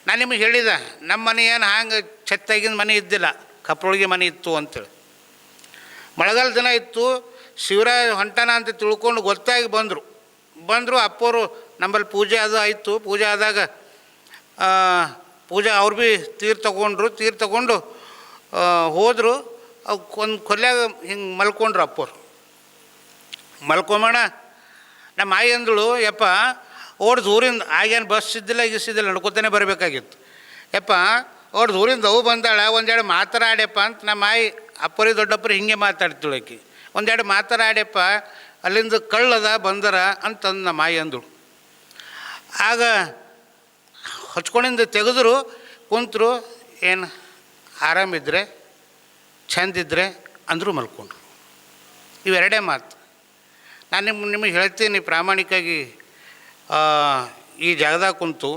ನಾನು ನಿಮಗೆ ಹೇಳಿದೆ, ನಮ್ಮ ಮನೆ ಏನು ಹಂಗೆ ಛತ್ತಾಗಿನ ಮನೆ ಇದ್ದಿಲ್ಲ, ಕಪ್ಪೊಳಗೆ ಮನೆ ಇತ್ತು ಅಂತೇಳಿ. ಮಳೆಗಾಲ ದಿನ ಇತ್ತು, ಶಿವರಾಯ ಹೊಂಟಾನ ಅಂತ ತಿಳ್ಕೊಂಡು ಗೊತ್ತಾಗಿ ಬಂದರು. ಅಪ್ಪವರು ನಮ್ಮಲ್ಲಿ ಪೂಜೆ ಅದು ಆಯಿತು. ಪೂಜೆ ಆದಾಗ ಅವ್ರು ಭೀ ತೀರ್ ತಗೊಂಡು ಹೋದರು. ಒಂದು ಕೊಲ್ಯಾಗ ಹಿಂಗೆ ಮಲ್ಕೊಂಡ್ರು ಅಪ್ಪವ್ರು. ಮಲ್ಕೊಂಬೋಣ ನಮ್ಮ ಆಯಿ ಅಂದಳು, ಯಪ್ಪ ದೂರಿಂದ ಆಗೇನು ಬಸ್ ಇದ್ದಿಲ್ಲ ನಡ್ಕೊತಾನೆ ಬರಬೇಕಾಗಿತ್ತು. ಯಪ್ಪ ದೂರಿಂದ ಅವು ಬಂದಾಳ, ಒಂದೆರಡು ಮಾತಾಡ್ಯಪ್ಪ ಅಂತ ನಮ್ಮ ಆಯಿ ಅಪ್ಪರಿ ದೊಡ್ಡಪ್ಪರಿ ಹಿಂಗೆ ಮಾತಾಡ್ತಿಳು. ಆಕಿ ಒಂದೆರಡು ಮಾತಾಡ್ಯಪ್ಪ, ಅಲ್ಲಿಂದ ಕಳ್ಳದ ಬಂದರ ಅಂತಂದು ನಮ್ಮ ಆಯಿ ಅಂದಳು. ಆಗ ಹಚ್ಕೊಂಡಿಂದ ತೆಗೆದ್ರು, ಕುಂತರು. ಏನು ಆರಾಮಿದ್ರೆ ಚೆಂದಿದ್ರೆ ಅಂದರೂ ಮಲ್ಕೊಂಡ್ರು. ಇವೆರಡೇ ಮಾತು. ನಾನು ನಿಮಗೆ ಹೇಳ್ತೀನಿ ಪ್ರಾಮಾಣಿಕವಾಗಿ, ಈ ಜಾಗದಾಗ ಕುಂತು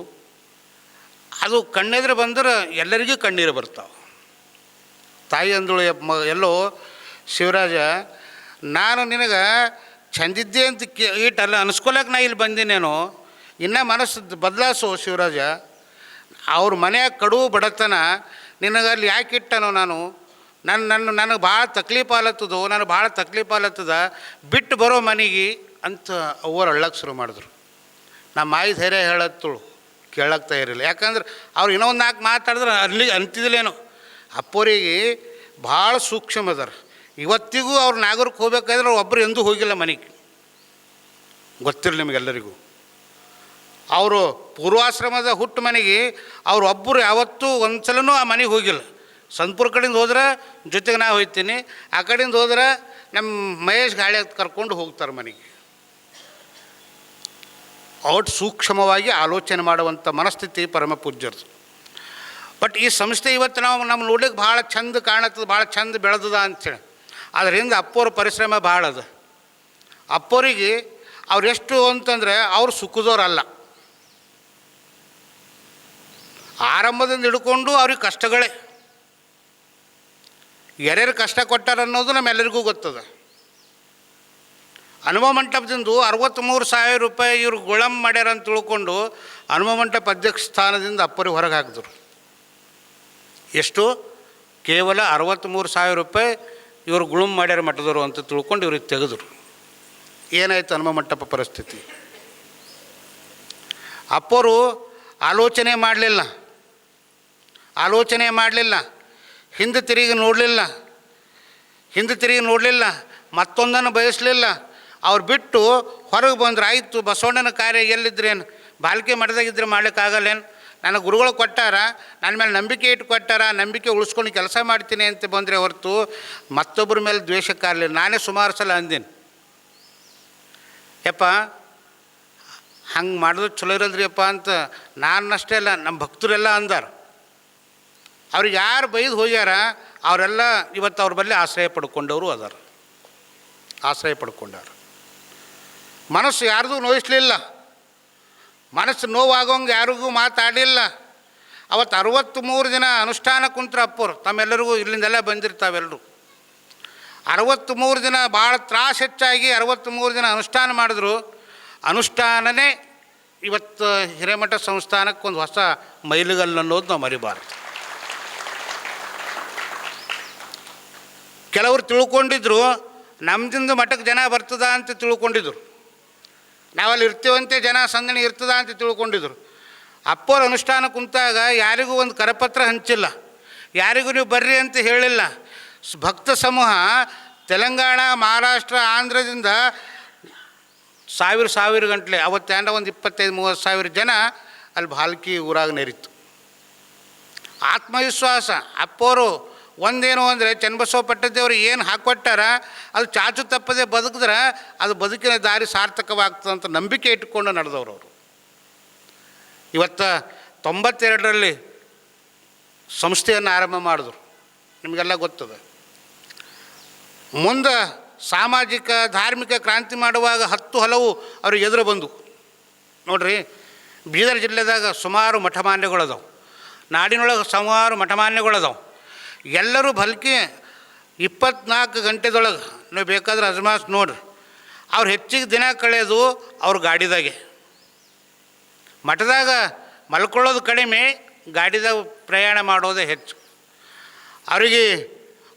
ಅದು ಕಣ್ಣೆದ್ರೆ ಬಂದ್ರೆ ಎಲ್ಲರಿಗೂ ಕಣ್ಣೀರು ಬರ್ತಾವೆ. ತಾಯಿ ಅಂದಳು, ಎಲ್ಲೋ ಶಿವರಾಜ, ನಾನು ನಿನಗೆ ಚಂದಿದ್ದೆ ಅಂತ ಈಟಲ್ಲ ಅನ್ಸ್ಕೊಳಕ್ಕೆ ನಾ ಇಲ್ಲಿ ಬಂದಿನೇನು. ಇನ್ನೂ ಮನಸ್ಸು ಬದಲಾಸು ಶಿವರಾಜ. ಅವ್ರ ಮನೆಯಾಗ ಕಡು ಬಡತನ ನಿನಗಲ್ಲಿ ಯಾಕೆ ಇಟ್ಟನೋ ನಾನು ನನಗೆ ಭಾಳ ತಕ್ಲೀಫ್ ಆಲತ್ತದೋ, ನನಗೆ ಭಾಳ ತಕ್ಲೀಫ್ ಆಲತ್ತದ, ಬಿಟ್ಟು ಬರೋ ಮನೆಗೆ ಅಂತ ಅವ್ರು ಅಳ್ಳಕ್ಕೆ ಶುರು ಮಾಡಿದ್ರು. ನಮ್ಮ ಮಾಯಿ ಧೈರ್ಯ ಹೇಳತ್ತಳು, ಕೇಳಕ್ಕೆ ತಯಾರಿಲ್ಲ. ಯಾಕಂದ್ರೆ ಅವ್ರು ಇನ್ನೂ ಒಂದು 4 ಮಾತಾಡಿದ್ರೆ ಅಲ್ಲಿ ಅಂತಿದಿಲ್ಲೇನೋ. ಅಪ್ಪೋರಿಗೆ ಭಾಳ ಸೂಕ್ಷ್ಮ ಅದಾರ. ಇವತ್ತಿಗೂ ಅವ್ರು ನಾಗರಕ್ಕೆ ಹೋಗ್ಬೇಕಾದ್ರೆ ಒಬ್ಬರು ಎಂದೂ ಹೋಗಿಲ್ಲ ಮನೆಗೆ, ಗೊತ್ತಿರಲಿ ನಿಮಗೆಲ್ಲರಿಗೂ. ಅವರು ಪೂರ್ವಾಶ್ರಮದ ಹುಟ್ಟು ಮನೆಗೆ ಅವರೊಬ್ಬರು ಯಾವತ್ತೂ ಒಂದು ಸಲನೂ ಆ ಮನೆಗೆ ಹೋಗಿಲ್ಲ. ಸಂತಪುರ ಕಡೆಯಿಂದ ಹೋದ್ರೆ ಜೊತೆಗೆ ನಾ ಹೋಗ್ತೀನಿ, ಆ ಕಡೆಯಿಂದ ಹೋದ್ರೆ ನಮ್ಮ ಮಹೇಶ್ ಗಾಳಿ ಕರ್ಕೊಂಡು ಹೋಗ್ತಾರೆ ಮನೆಗೆ. ಅವ್ರು ಸೂಕ್ಷ್ಮವಾಗಿ ಆಲೋಚನೆ ಮಾಡುವಂಥ ಮನಸ್ಥಿತಿ ಪರಮ ಪೂಜ್ಯರ್ದು. ಬಟ್ ಈ ಸಂಸ್ಥೆ ಇವತ್ತು ನಮ್ಮ ನೋಡ್ಲಿಕ್ಕೆ ಭಾಳ ಚಂದ ಕಾಣತ್ತದ, ಭಾಳ ಚಂದ ಬೆಳೆದದ ಅಂಥೇಳಿ. ಅದರಿಂದ ಅಪ್ಪೋರ ಪರಿಶ್ರಮ ಭಾಳ ಅದ. ಅಪ್ಪೋರಿಗೆ ಅವ್ರು ಎಷ್ಟು ಅಂತಂದರೆ ಅವ್ರು ಸುಖದವ್ರಲ್ಲ. ಆರಂಭದಿಂದ ಹಿಡ್ಕೊಂಡು ಅವ್ರಿಗೆ ಕಷ್ಟಗಳೇ. ಯಾರ್ಯಾರು ಕಷ್ಟ ಕೊಟ್ಟಾರ ಅನ್ನೋದು ನಮ್ಮೆಲ್ಲರಿಗೂ ಗೊತ್ತದ. ಹನುಮ ಮಂಟಪದಿಂದ 63,000 ರೂಪಾಯಿ ಇವ್ರು ಗುಳಂ ಮಾಡ್ಯಾರ ಅಂತ ತಿಳ್ಕೊಂಡು ಹನುಮ ಮಂಟಪ ಅಧ್ಯಕ್ಷ ಸ್ಥಾನದಿಂದ ಅಪ್ಪರಿಗೆ ಹೊರಗೆ ಹಾಕಿದ್ರು. ಎಷ್ಟು? ಕೇವಲ 63,000 ರೂಪಾಯಿ ಇವರು ಗುಳುಂ ಮಾಡ್ಯಾರ ಮಠದವರು ಅಂತ ತಿಳ್ಕೊಂಡು ಇವ್ರಿಗೆ ತೆಗೆದ್ರು. ಏನಾಯ್ತು ಹನುಮ ಮಂಟಪ ಪರಿಸ್ಥಿತಿ? ಅಪ್ಪರು ಆಲೋಚನೆ ಮಾಡಲಿಲ್ಲ, ಹಿಂದೆ ತಿರುಗಿ ನೋಡಲಿಲ್ಲ, ಮತ್ತೊಂದನ್ನು ಬಯಸಲಿಲ್ಲ. ಅವ್ರು ಬಿಟ್ಟು ಹೊರಗೆ ಬಂದ್ರೆ ಆಯಿತು, ಬಸವಣ್ಣನ ಕಾರ್ಯ ಎಲ್ಲಿದ್ರೇನು, ಬಾಲ್ಕೆ ಮಠದಾಗಿದ್ದರೆ ಮಾಡ್ಲಿಕ್ಕಾಗಲ್ಲೇನು, ನನಗೆ ಗುರುಗಳು ಕೊಟ್ಟಾರ, ನನ್ನ ಮೇಲೆ ನಂಬಿಕೆ ಇಟ್ಟು ಕೊಟ್ಟಾರ, ನಂಬಿಕೆ ಉಳಿಸ್ಕೊಂಡು ಕೆಲಸ ಮಾಡ್ತೀನಿ ಅಂತ ಬಂದರೆ ಹೊರತು ಮತ್ತೊಬ್ಬರ ಮೇಲೆ ದ್ವೇಷಕ್ಕಾಗಲಿಲ್ಲ. ನಾನೇ ಸುಮಾರು ಸಲ ಅಂದೇನು, ಯಪ್ಪ ಹಂಗೆ ಮಾಡಿದ್ರೆ ಚಲೋ ಇರಲ್ರಿ ಅಪ್ಪ ಅಂತ. ನಾನಷ್ಟೇ ಅಲ್ಲ, ನಮ್ಮ ಭಕ್ತರೆಲ್ಲ ಅಂದಾರ. ಅವ್ರಿಗೆ ಯಾರು ಬೈದು ಹೋಗ್ಯಾರ ಅವರೆಲ್ಲ ಇವತ್ತು ಅವ್ರ ಬಳಿ ಆಶ್ರಯ ಪಡ್ಕೊಂಡವರು ಅದಾರ, ಆಶ್ರಯ ಪಡ್ಕೊಂಡಾರ. ಮನಸ್ಸು ಯಾರ್ದು ನೋಯಿಸಲಿಲ್ಲ, ಮನಸ್ಸು ನೋವಾಗೋಂಗೆ ಯಾರಿಗೂ ಮಾತಾಡಲಿಲ್ಲ. ಅವತ್ತು 63 ದಿನ ಅನುಷ್ಠಾನ ಕುಂತ್ರ ಅಪ್ಪರು. ತಮ್ಮೆಲ್ಲರಿಗೂ ಇಲ್ಲಿಂದೆಲ್ಲ ಬಂದಿರ್ತಾವೆಲ್ಲರೂ. 63 ದಿನ ಭಾಳ ತ್ರಾಸು ಹೆಚ್ಚಾಗಿ 63 ದಿನ ಅನುಷ್ಠಾನ ಮಾಡಿದ್ರು. ಅನುಷ್ಠಾನನೇ ಇವತ್ತು ಹಿರೇಮಠ ಸಂಸ್ಥಾನಕ್ಕೆ ಒಂದು ಹೊಸ ಮೈಲಿಗಲ್ಲು ಅನ್ನೋದು ನಾವು ಮರಿಬಾರ್ದು. ಕೆಲವರು ತಿಳ್ಕೊಂಡಿದ್ರು ನಮ್ಮದಿಂದ ಮಠಕ್ಕೆ ಜನ ಬರ್ತದ ಅಂತ ತಿಳ್ಕೊಂಡಿದ್ರು, ನಾವಲ್ಲಿ ಇರ್ತೀವಂತೆ ಜನ ಸಂದಣಿ ಇರ್ತದ ಅಂತ ತಿಳ್ಕೊಂಡಿದ್ರು. ಅಪ್ಪೋರು ಅನುಷ್ಠಾನ ಕುಂತಾಗ ಯಾರಿಗೂ ಒಂದು ಕರಪತ್ರ ಹಂಚಿಲ್ಲ, ಯಾರಿಗೂ ನೀವು ಬರ್ರಿ ಅಂತ ಹೇಳಿಲ್ಲ. ಭಕ್ತ ಸಮೂಹ ತೆಲಂಗಾಣ, ಮಹಾರಾಷ್ಟ್ರ, ಆಂಧ್ರದಿಂದ ಸಾವಿರ ಗಂಟಲೆ ಅವತ್ತೇನ ಒಂದು 25-30 ಸಾವಿರ ಜನ ಅಲ್ಲಿ ಭಾಲ್ಕಿ ಊರಾಗ ನೆರಿತು. ಆತ್ಮವಿಶ್ವಾಸ. ಅಪ್ಪೋರು ಒಂದೇನು ಅಂದರೆ ಚನ್ನಬಸವ ಪಟ್ಟದೇವರು ಏನು ಹಾಕ್ಕೊಟ್ಟಾರ ಅದು ಚಾಚು ತಪ್ಪದೆ ಬದುಕಿದ್ರೆ ಅದು ಬದುಕಿನ ದಾರಿ ಸಾರ್ಥಕವಾಗ್ತದಂತ ನಂಬಿಕೆ ಇಟ್ಕೊಂಡು ನಡೆದವರು ಅವರು. ಇವತ್ತು 92ರಲ್ಲಿ ಸಂಸ್ಥೆಯನ್ನು ಆರಂಭ ಮಾಡಿದ್ರು, ನಿಮಗೆಲ್ಲ ಗೊತ್ತದ. ಮುಂದೆ ಸಾಮಾಜಿಕ ಧಾರ್ಮಿಕ ಕ್ರಾಂತಿ ಮಾಡುವಾಗ 10 ಹಲವು ಅವ್ರಿಗೆ ಎದುರು ಬಂದು ನೋಡ್ರಿ. ಬೀದರ್ ಜಿಲ್ಲೆದಾಗ ಸುಮಾರು ಮಠಮಾನ್ಯಗಳದಾವೆ, ನಾಡಿನೊಳಗೆ ಸುಮಾರು ಮಠಮಾನ್ಯಗಳದಾವೆ. ಎಲ್ಲರೂ ಬಲ್ಕಿ 24 ಗಂಟೆದೊಳಗೆ ನೀವು ಬೇಕಾದ್ರೆ ಅಜ್ಮಾಸ್ ನೋಡ್ರಿ. ಅವ್ರು ಹೆಚ್ಚಿಗೆ ದಿನ ಕಳೆಯೋದು ಅವ್ರ ಗಾಡಿದಾಗೆ. ಮಠದಾಗ ಮಲ್ಕೊಳ್ಳೋದು ಕಡಿಮೆ, ಗಾಡಿದಾಗ ಪ್ರಯಾಣ ಮಾಡೋದೇ ಹೆಚ್ಚು. ಅವರಿಗೆ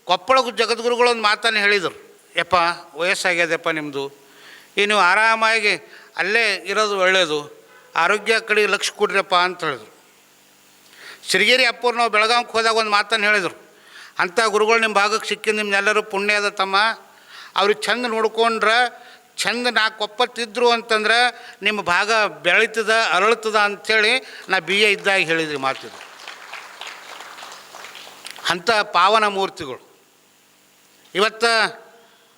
ಕೊಪ್ಪಳ ಜಗದ್ಗುರುಗಳೊಂದು ಮಾತನ್ನು ಹೇಳಿದರು, ಯಪ್ಪ ವಯಸ್ಸಾಗ್ಯದಪ್ಪ ನಿಮ್ಮದು, ಈ ನೀವು ಆರಾಮಾಗಿ ಅಲ್ಲೇ ಇರೋದು ಒಳ್ಳೆಯದು, ಆರೋಗ್ಯ ಕಡೆಗೆ ಲಕ್ಷ್ಯ ಕೊಡ್ರಪ್ಪ ಅಂತ ಹೇಳಿದರು. ಸಿರಿಗೇರಿ ಅಪ್ಪವ್ರು ನಾವು ಬೆಳಗಾವಿಗೆ ಹೋದಾಗ ಒಂದು ಮಾತನ್ನು ಹೇಳಿದರು, ಅಂಥ ಗುರುಗಳು ನಿಮ್ಮ ಭಾಗಕ್ಕೆ ಸಿಕ್ಕಿದ್ದು ನಿಮ್ಮನ್ನೆಲ್ಲರೂ ಪುಣ್ಯ ಅದ ತಮ್ಮ, ಅವ್ರಿಗೆ ಚಂದ ನೋಡ್ಕೊಂಡ್ರೆ ಚಂದ 4 ಒಪ್ಪತ್ತಿದ್ರು ಅಂತಂದ್ರೆ ನಿಮ್ಮ ಭಾಗ ಬೆಳೀತದ ಅರಳ್ತದ ಅಂಥೇಳಿ ನಾ BA ಇದ್ದಾಗ ಹೇಳಿದ್ರಿ ಮಾತಿದ್ರು. ಅಂಥ ಪಾವನ ಮೂರ್ತಿಗಳು ಇವತ್ತು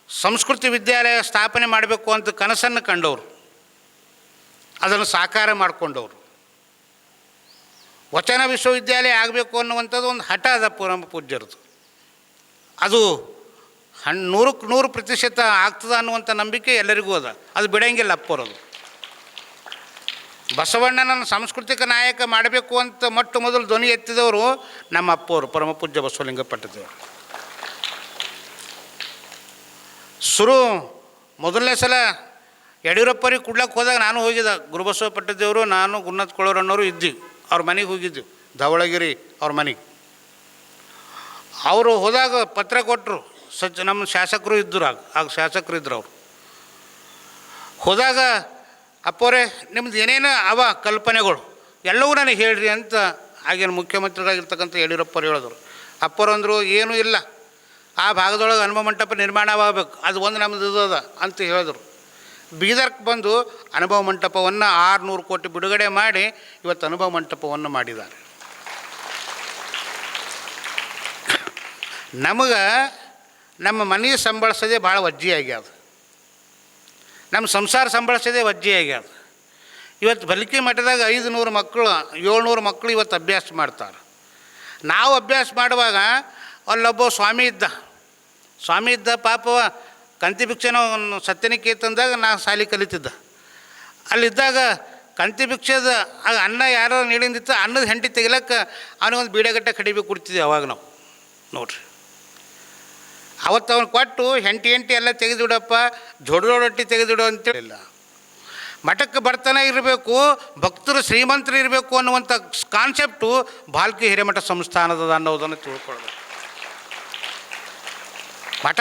ಸಂಸ್ಕೃತಿ ವಿದ್ಯಾಲಯ ಸ್ಥಾಪನೆ ಮಾಡಬೇಕು ಅಂತ ಕನಸನ್ನು ಕಂಡವರು, ಅದನ್ನು ಸಾಕಾರ ಮಾಡಿಕೊಂಡವರು. ವಚನ ವಿಶ್ವವಿದ್ಯಾಲಯ ಆಗಬೇಕು ಅನ್ನುವಂಥದ್ದು ಒಂದು ಹಠ ಅದ ಪರಮ ಪೂಜ್ಯರದು. ಅದು 100% ಆಗ್ತದ ಅನ್ನುವಂಥ ನಂಬಿಕೆ ಎಲ್ಲರಿಗೂ ಅದ, ಅದು ಬಿಡಂಗಿಲ್ಲ ಅಪ್ಪರೋದು. ಬಸವಣ್ಣನನ್ನು ಸಾಂಸ್ಕೃತಿಕ ನಾಯಕ ಮಾಡಬೇಕು ಅಂತ ಮೊಟ್ಟ ಮೊದಲು ಧ್ವನಿ ಎತ್ತಿದವರು ನಮ್ಮ ಅಪ್ಪವರು ಪರಮ ಪೂಜ್ಯ ಬಸವಲಿಂಗ ಪಟ್ಟದೇವರು. ಮೊದಲನೇ ಸಲ ಯಡಿಯೂರಪ್ಪರಿಗೆ ಕುಡ್ಲಕ್ಕೆ ಹೋದಾಗ ನಾನು ಹೋಗಿದ್ದೆ. ಗುರುಬಸವ ಪಟ್ಟದೇವರು, ನಾನು, ಗುರುನಾಥ್ ಕೊಳ್ಳೋರನ್ನವರು ಇದ್ದೀವಿ. ಅವ್ರ ಮನೆಗೆ ಹೋಗಿದ್ದೀವಿ, ಧವಳಗಿರಿ ಅವ್ರ ಮನೆಗೆ. ಅವರು ಹೋದಾಗ ಪತ್ರ ಕೊಟ್ಟರು. ನಮ್ಮ ಶಾಸಕರು ಇದ್ದರು, ಆಗ ಶಾಸಕರು ಇದ್ದರು. ಅವರು ಹೋದಾಗ, ಅಪ್ಪೋರೆ ನಿಮ್ದು ಏನೇನು ಅವ ಕಲ್ಪನೆಗಳು ಎಲ್ಲವೂ ನನಗೆ ಹೇಳ್ರಿ ಅಂತ ಆಗಿನ ಮುಖ್ಯಮಂತ್ರಿಗಳಾಗಿರ್ತಕ್ಕಂಥ ಯಡಿಯೂರಪ್ಪರು ಹೇಳಿದ್ರು. ಅಪ್ಪರು ಅಂದರು, ಏನೂ ಇಲ್ಲ, ಆ ಭಾಗದೊಳಗೆ ಅನುಭವ ಮಂಟಪ ನಿರ್ಮಾಣವಾಗಬೇಕು, ಅದು ಒಂದು ನಮ್ಮದು ಅದ ಅಂತ ಹೇಳಿದ್ರು. ಬೀದರ್ಗೆ ಬಂದು ಅನುಭವ ಮಂಟಪವನ್ನು 600 ಕೋಟಿ ಬಿಡುಗಡೆ ಮಾಡಿ ಇವತ್ತು ಅನುಭವ ಮಂಟಪವನ್ನು ಮಾಡಿದ್ದಾರೆ. ನಮಗೆ ನಮ್ಮ ಮನೆ ಸಂಬಳಿಸೋದೇ ಭಾಳ ವಜ್ಜಿ ಆಗ್ಯದ, ನಮ್ಮ ಸಂಸಾರ ಸಂಬಳಿಸೋದೇ ವಜ್ಜಿ ಆಗ್ಯದ. ಇವತ್ತು ಬಲಿಕೆ ಮಠದಾಗ 500 ಮಕ್ಕಳು 700 ಮಕ್ಕಳು ಇವತ್ತು ಅಭ್ಯಾಸ ಮಾಡ್ತಾರೆ. ನಾವು ಅಭ್ಯಾಸ ಮಾಡುವಾಗ ಅಲ್ಲೊಬ್ಬ ಸ್ವಾಮಿ ಇದ್ದ ಪಾಪವ ಕಂತಿ ಭಿಕ್ಷೆನ ಸತ್ಯನಿಕೇತನದಾಗ ನಾ ಶಾಲೆ ಕಲಿತಿದ್ದ. ಅಲ್ಲಿದ್ದಾಗ ಕಂತಿ ಭಿಕ್ಷೆದ ಅನ್ನ ಯಾರೋ ನೀಡಿಂದಿತ್ತು, ಅನ್ನದ ಹೆಂಡಿ ತೆಗಿಲಕ್ಕೆ ಅವನಿಗೊಂದು ಬೀಡಗಟ್ಟೆ ಕಡಿಮೆ ಕೊಡ್ತಿದ್ದೆ ಅವಾಗ ನಾವು. ನೋಡ್ರಿ, ಅವತ್ತು ಅವನು ಕೊಟ್ಟು ಹೆಂಟಿ ಎಲ್ಲ ತೆಗೆದುಬಿಡಪ್ಪ, ರೊಟ್ಟಿ ತೆಗೆದುಬಿಡು ಅಂತೇಳಿಲ್ಲ. ಮಠಕ್ಕೆ ಬರ್ತಾನೆ ಇರಬೇಕು, ಭಕ್ತರು ಶ್ರೀಮಂತರು ಇರಬೇಕು ಅನ್ನುವಂಥ ಕಾನ್ಸೆಪ್ಟು ಭಾಲ್ಕಿ ಹಿರೇಮಠ ಸಂಸ್ಥಾನದ ಅನ್ನೋದನ್ನು ತಿಳ್ಕೊಳ್ಬೇಕು. ಮಠ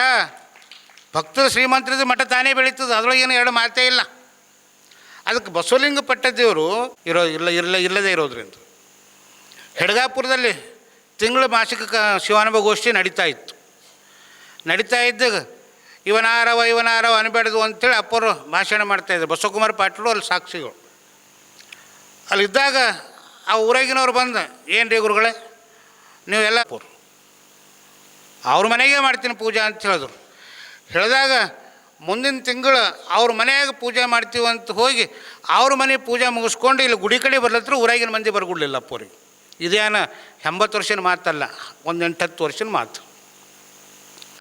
ಭಕ್ತರು ಶ್ರೀಮಂತರಿದ್ದು ಮಠ ತಾನೇ ಬೆಳೀತದೆ, ಅದರೊಳಗೇನು ಎರಡು ಮಾತೇ ಇಲ್ಲ. ಅದಕ್ಕೆ ಬಸವಲಿಂಗ ಪಟ್ಟದೇವರು ಇಲ್ಲದೇ ಇರೋದ್ರಿಂದ ಹೆಡ್ಗಾಪುರದಲ್ಲಿ ತಿಂಗಳ ಮಾಸಿಕ ಶಿವಾನುಭವ ಗೋಷ್ಠಿ ನಡೀತಾ ಇದ್ದಾಗ ಇವನಾರವ ಅನ್ಬೇಡ್ದು ಅಂತೇಳಿ ಅಪ್ಪರು ಭಾಷಣ ಮಾಡ್ತಾಯಿದ್ರು. ಬಸವಕುಮಾರ ಪಾಟೀಲು ಅಲ್ಲಿ ಸಾಕ್ಷಿಗಳು. ಅಲ್ಲಿದ್ದಾಗ ಆ ಊರಾಗಿನವ್ರು ಬಂದು, ಏನು ರೀ ಗುರುಗಳೇ ನೀವೆಲ್ಲ ಅವ್ರ ಮನೆಗೆ ಮಾಡ್ತೀನಿ ಪೂಜೆ ಅಂತ ಹೇಳಿದಾಗ ಮುಂದಿನ ತಿಂಗಳು ಅವ್ರ ಮನೆಯಾಗ ಪೂಜೆ ಮಾಡ್ತೀವಿ ಅಂತ ಹೋಗಿ ಅವ್ರ ಮನೆ ಪೂಜೆ ಮುಗಿಸ್ಕೊಂಡು ಇಲ್ಲಿ ಗುಡಿ ಕಡೆ ಬರ್ಲತ್ರ ಊರಾಗಿನ ಮಂದಿ ಬರ್ಕೊಡ್ಲಿಲ್ಲ ಅಪ್ಪವ್ರಿಗೆ. ಇದೇನು 80 ವರ್ಷದ ಮಾತಲ್ಲ, ಒಂದು 8-10 ವರ್ಷದ ಮಾತು.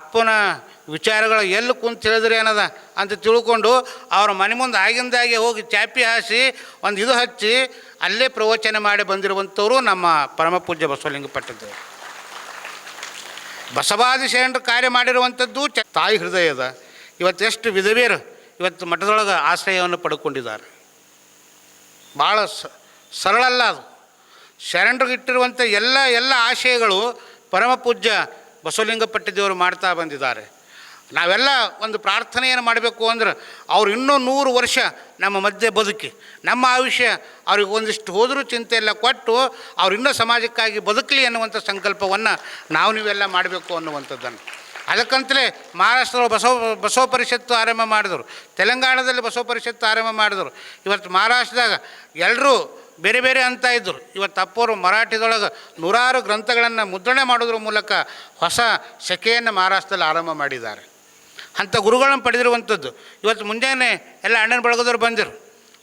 ಅಪ್ಪನ ವಿಚಾರಗಳು ಎಲ್ಲಿ ಕುಂತು ಹೇಳಿದ್ರೆ ಏನದ ಅಂತ ತಿಳ್ಕೊಂಡು ಅವ್ರ ಮನೆ ಮುಂದೆ ಆಗಿಂದಾಗೆ ಹೋಗಿ ಚಾಪಿ ಹಾಸಿ ಒಂದು ಇದು ಹಚ್ಚಿ ಅಲ್ಲೇ ಪ್ರವಚನ ಮಾಡಿ ಬಂದಿರುವಂಥವರು ನಮ್ಮ ಪರಮ ಪೂಜ್ಯ ಬಸವಲಿಂಗ ಪಟ್ಟದೇವರು. ಬಸವಾದಿ ಶರಣರು ಕಾರ್ಯ ಮಾಡಿರುವಂಥದ್ದು ತಾಯಿ ಹೃದಯದ. ಇವತ್ತು ಎಷ್ಟು ವಿಧವೆಯರು ಇವತ್ತು ಮಠದೊಳಗೆ ಆಶ್ರಯವನ್ನು ಪಡ್ಕೊಂಡಿದ್ದಾರೆ. ಭಾಳ ಸರಳಲ್ಲ ಅದು. ಶರಣರಿಗೆ ಇಟ್ಟಿರುವಂಥ ಎಲ್ಲ ಆಶಯಗಳು ಪರಮ ಪೂಜ್ಯ ಬಸವಲಿಂಗ ಪಟ್ಟದೇವರು ಮಾಡ್ತಾ ಬಂದಿದ್ದಾರೆ. ನಾವೆಲ್ಲ ಒಂದು ಪ್ರಾರ್ಥನೆಯನ್ನು ಮಾಡಬೇಕು ಅಂದ್ರೆ ಅವ್ರು ಇನ್ನೂ 100 ವರ್ಷ ನಮ್ಮ ಮಧ್ಯೆ ಬದುಕಿ ನಮ್ಮ ಆಯುಷ್ಯ ಅವ್ರಿಗೆ ಒಂದಿಷ್ಟು ಹೋದರೂ ಚಿಂತೆ ಎಲ್ಲ ಕೊಟ್ಟು ಅವ್ರು ಇನ್ನೂ ಸಮಾಜಕ್ಕಾಗಿ ಬದುಕಲಿ ಅನ್ನುವಂಥ ಸಂಕಲ್ಪವನ್ನು ನೀವೆಲ್ಲ ಮಾಡಬೇಕು ಅನ್ನುವಂಥದ್ದನ್ನು. ಅದಕ್ಕಂತಲೇ ಮಹಾರಾಷ್ಟ್ರದಲ್ಲಿ ಬಸವ ಪರಿಷತ್ತು ಆರಂಭ ಮಾಡಿದರು, ತೆಲಂಗಾಣದಲ್ಲಿ ಬಸವ ಪರಿಷತ್ತು ಆರಂಭ ಮಾಡಿದರು. ಇವತ್ತು ಮಹಾರಾಷ್ಟ್ರದಾಗ ಎಲ್ಲರೂ ಬೇರೆ ಬೇರೆ ಅಂತ ಇದ್ದರು. ಇವತ್ತು ಅಪ್ಪವರು ಮರಾಠಿದೊಳಗೆ 100 ಗ್ರಂಥಗಳನ್ನು ಮುದ್ರಣೆ ಮಾಡೋದ್ರ ಮೂಲಕ ಹೊಸ ಶಕೆಯನ್ನು ಮಹಾರಾಷ್ಟ್ರದಲ್ಲಿ ಆರಂಭ ಮಾಡಿದ್ದಾರೆ. ಅಂಥ ಗುರುಗಳನ್ನು ಪಡೆದಿರುವಂಥದ್ದು. ಇವತ್ತು ಮುಂಜಾನೆ ಎಲ್ಲ ಅಣ್ಣನ ಬಳಗದವ್ರು ಬಂದರು.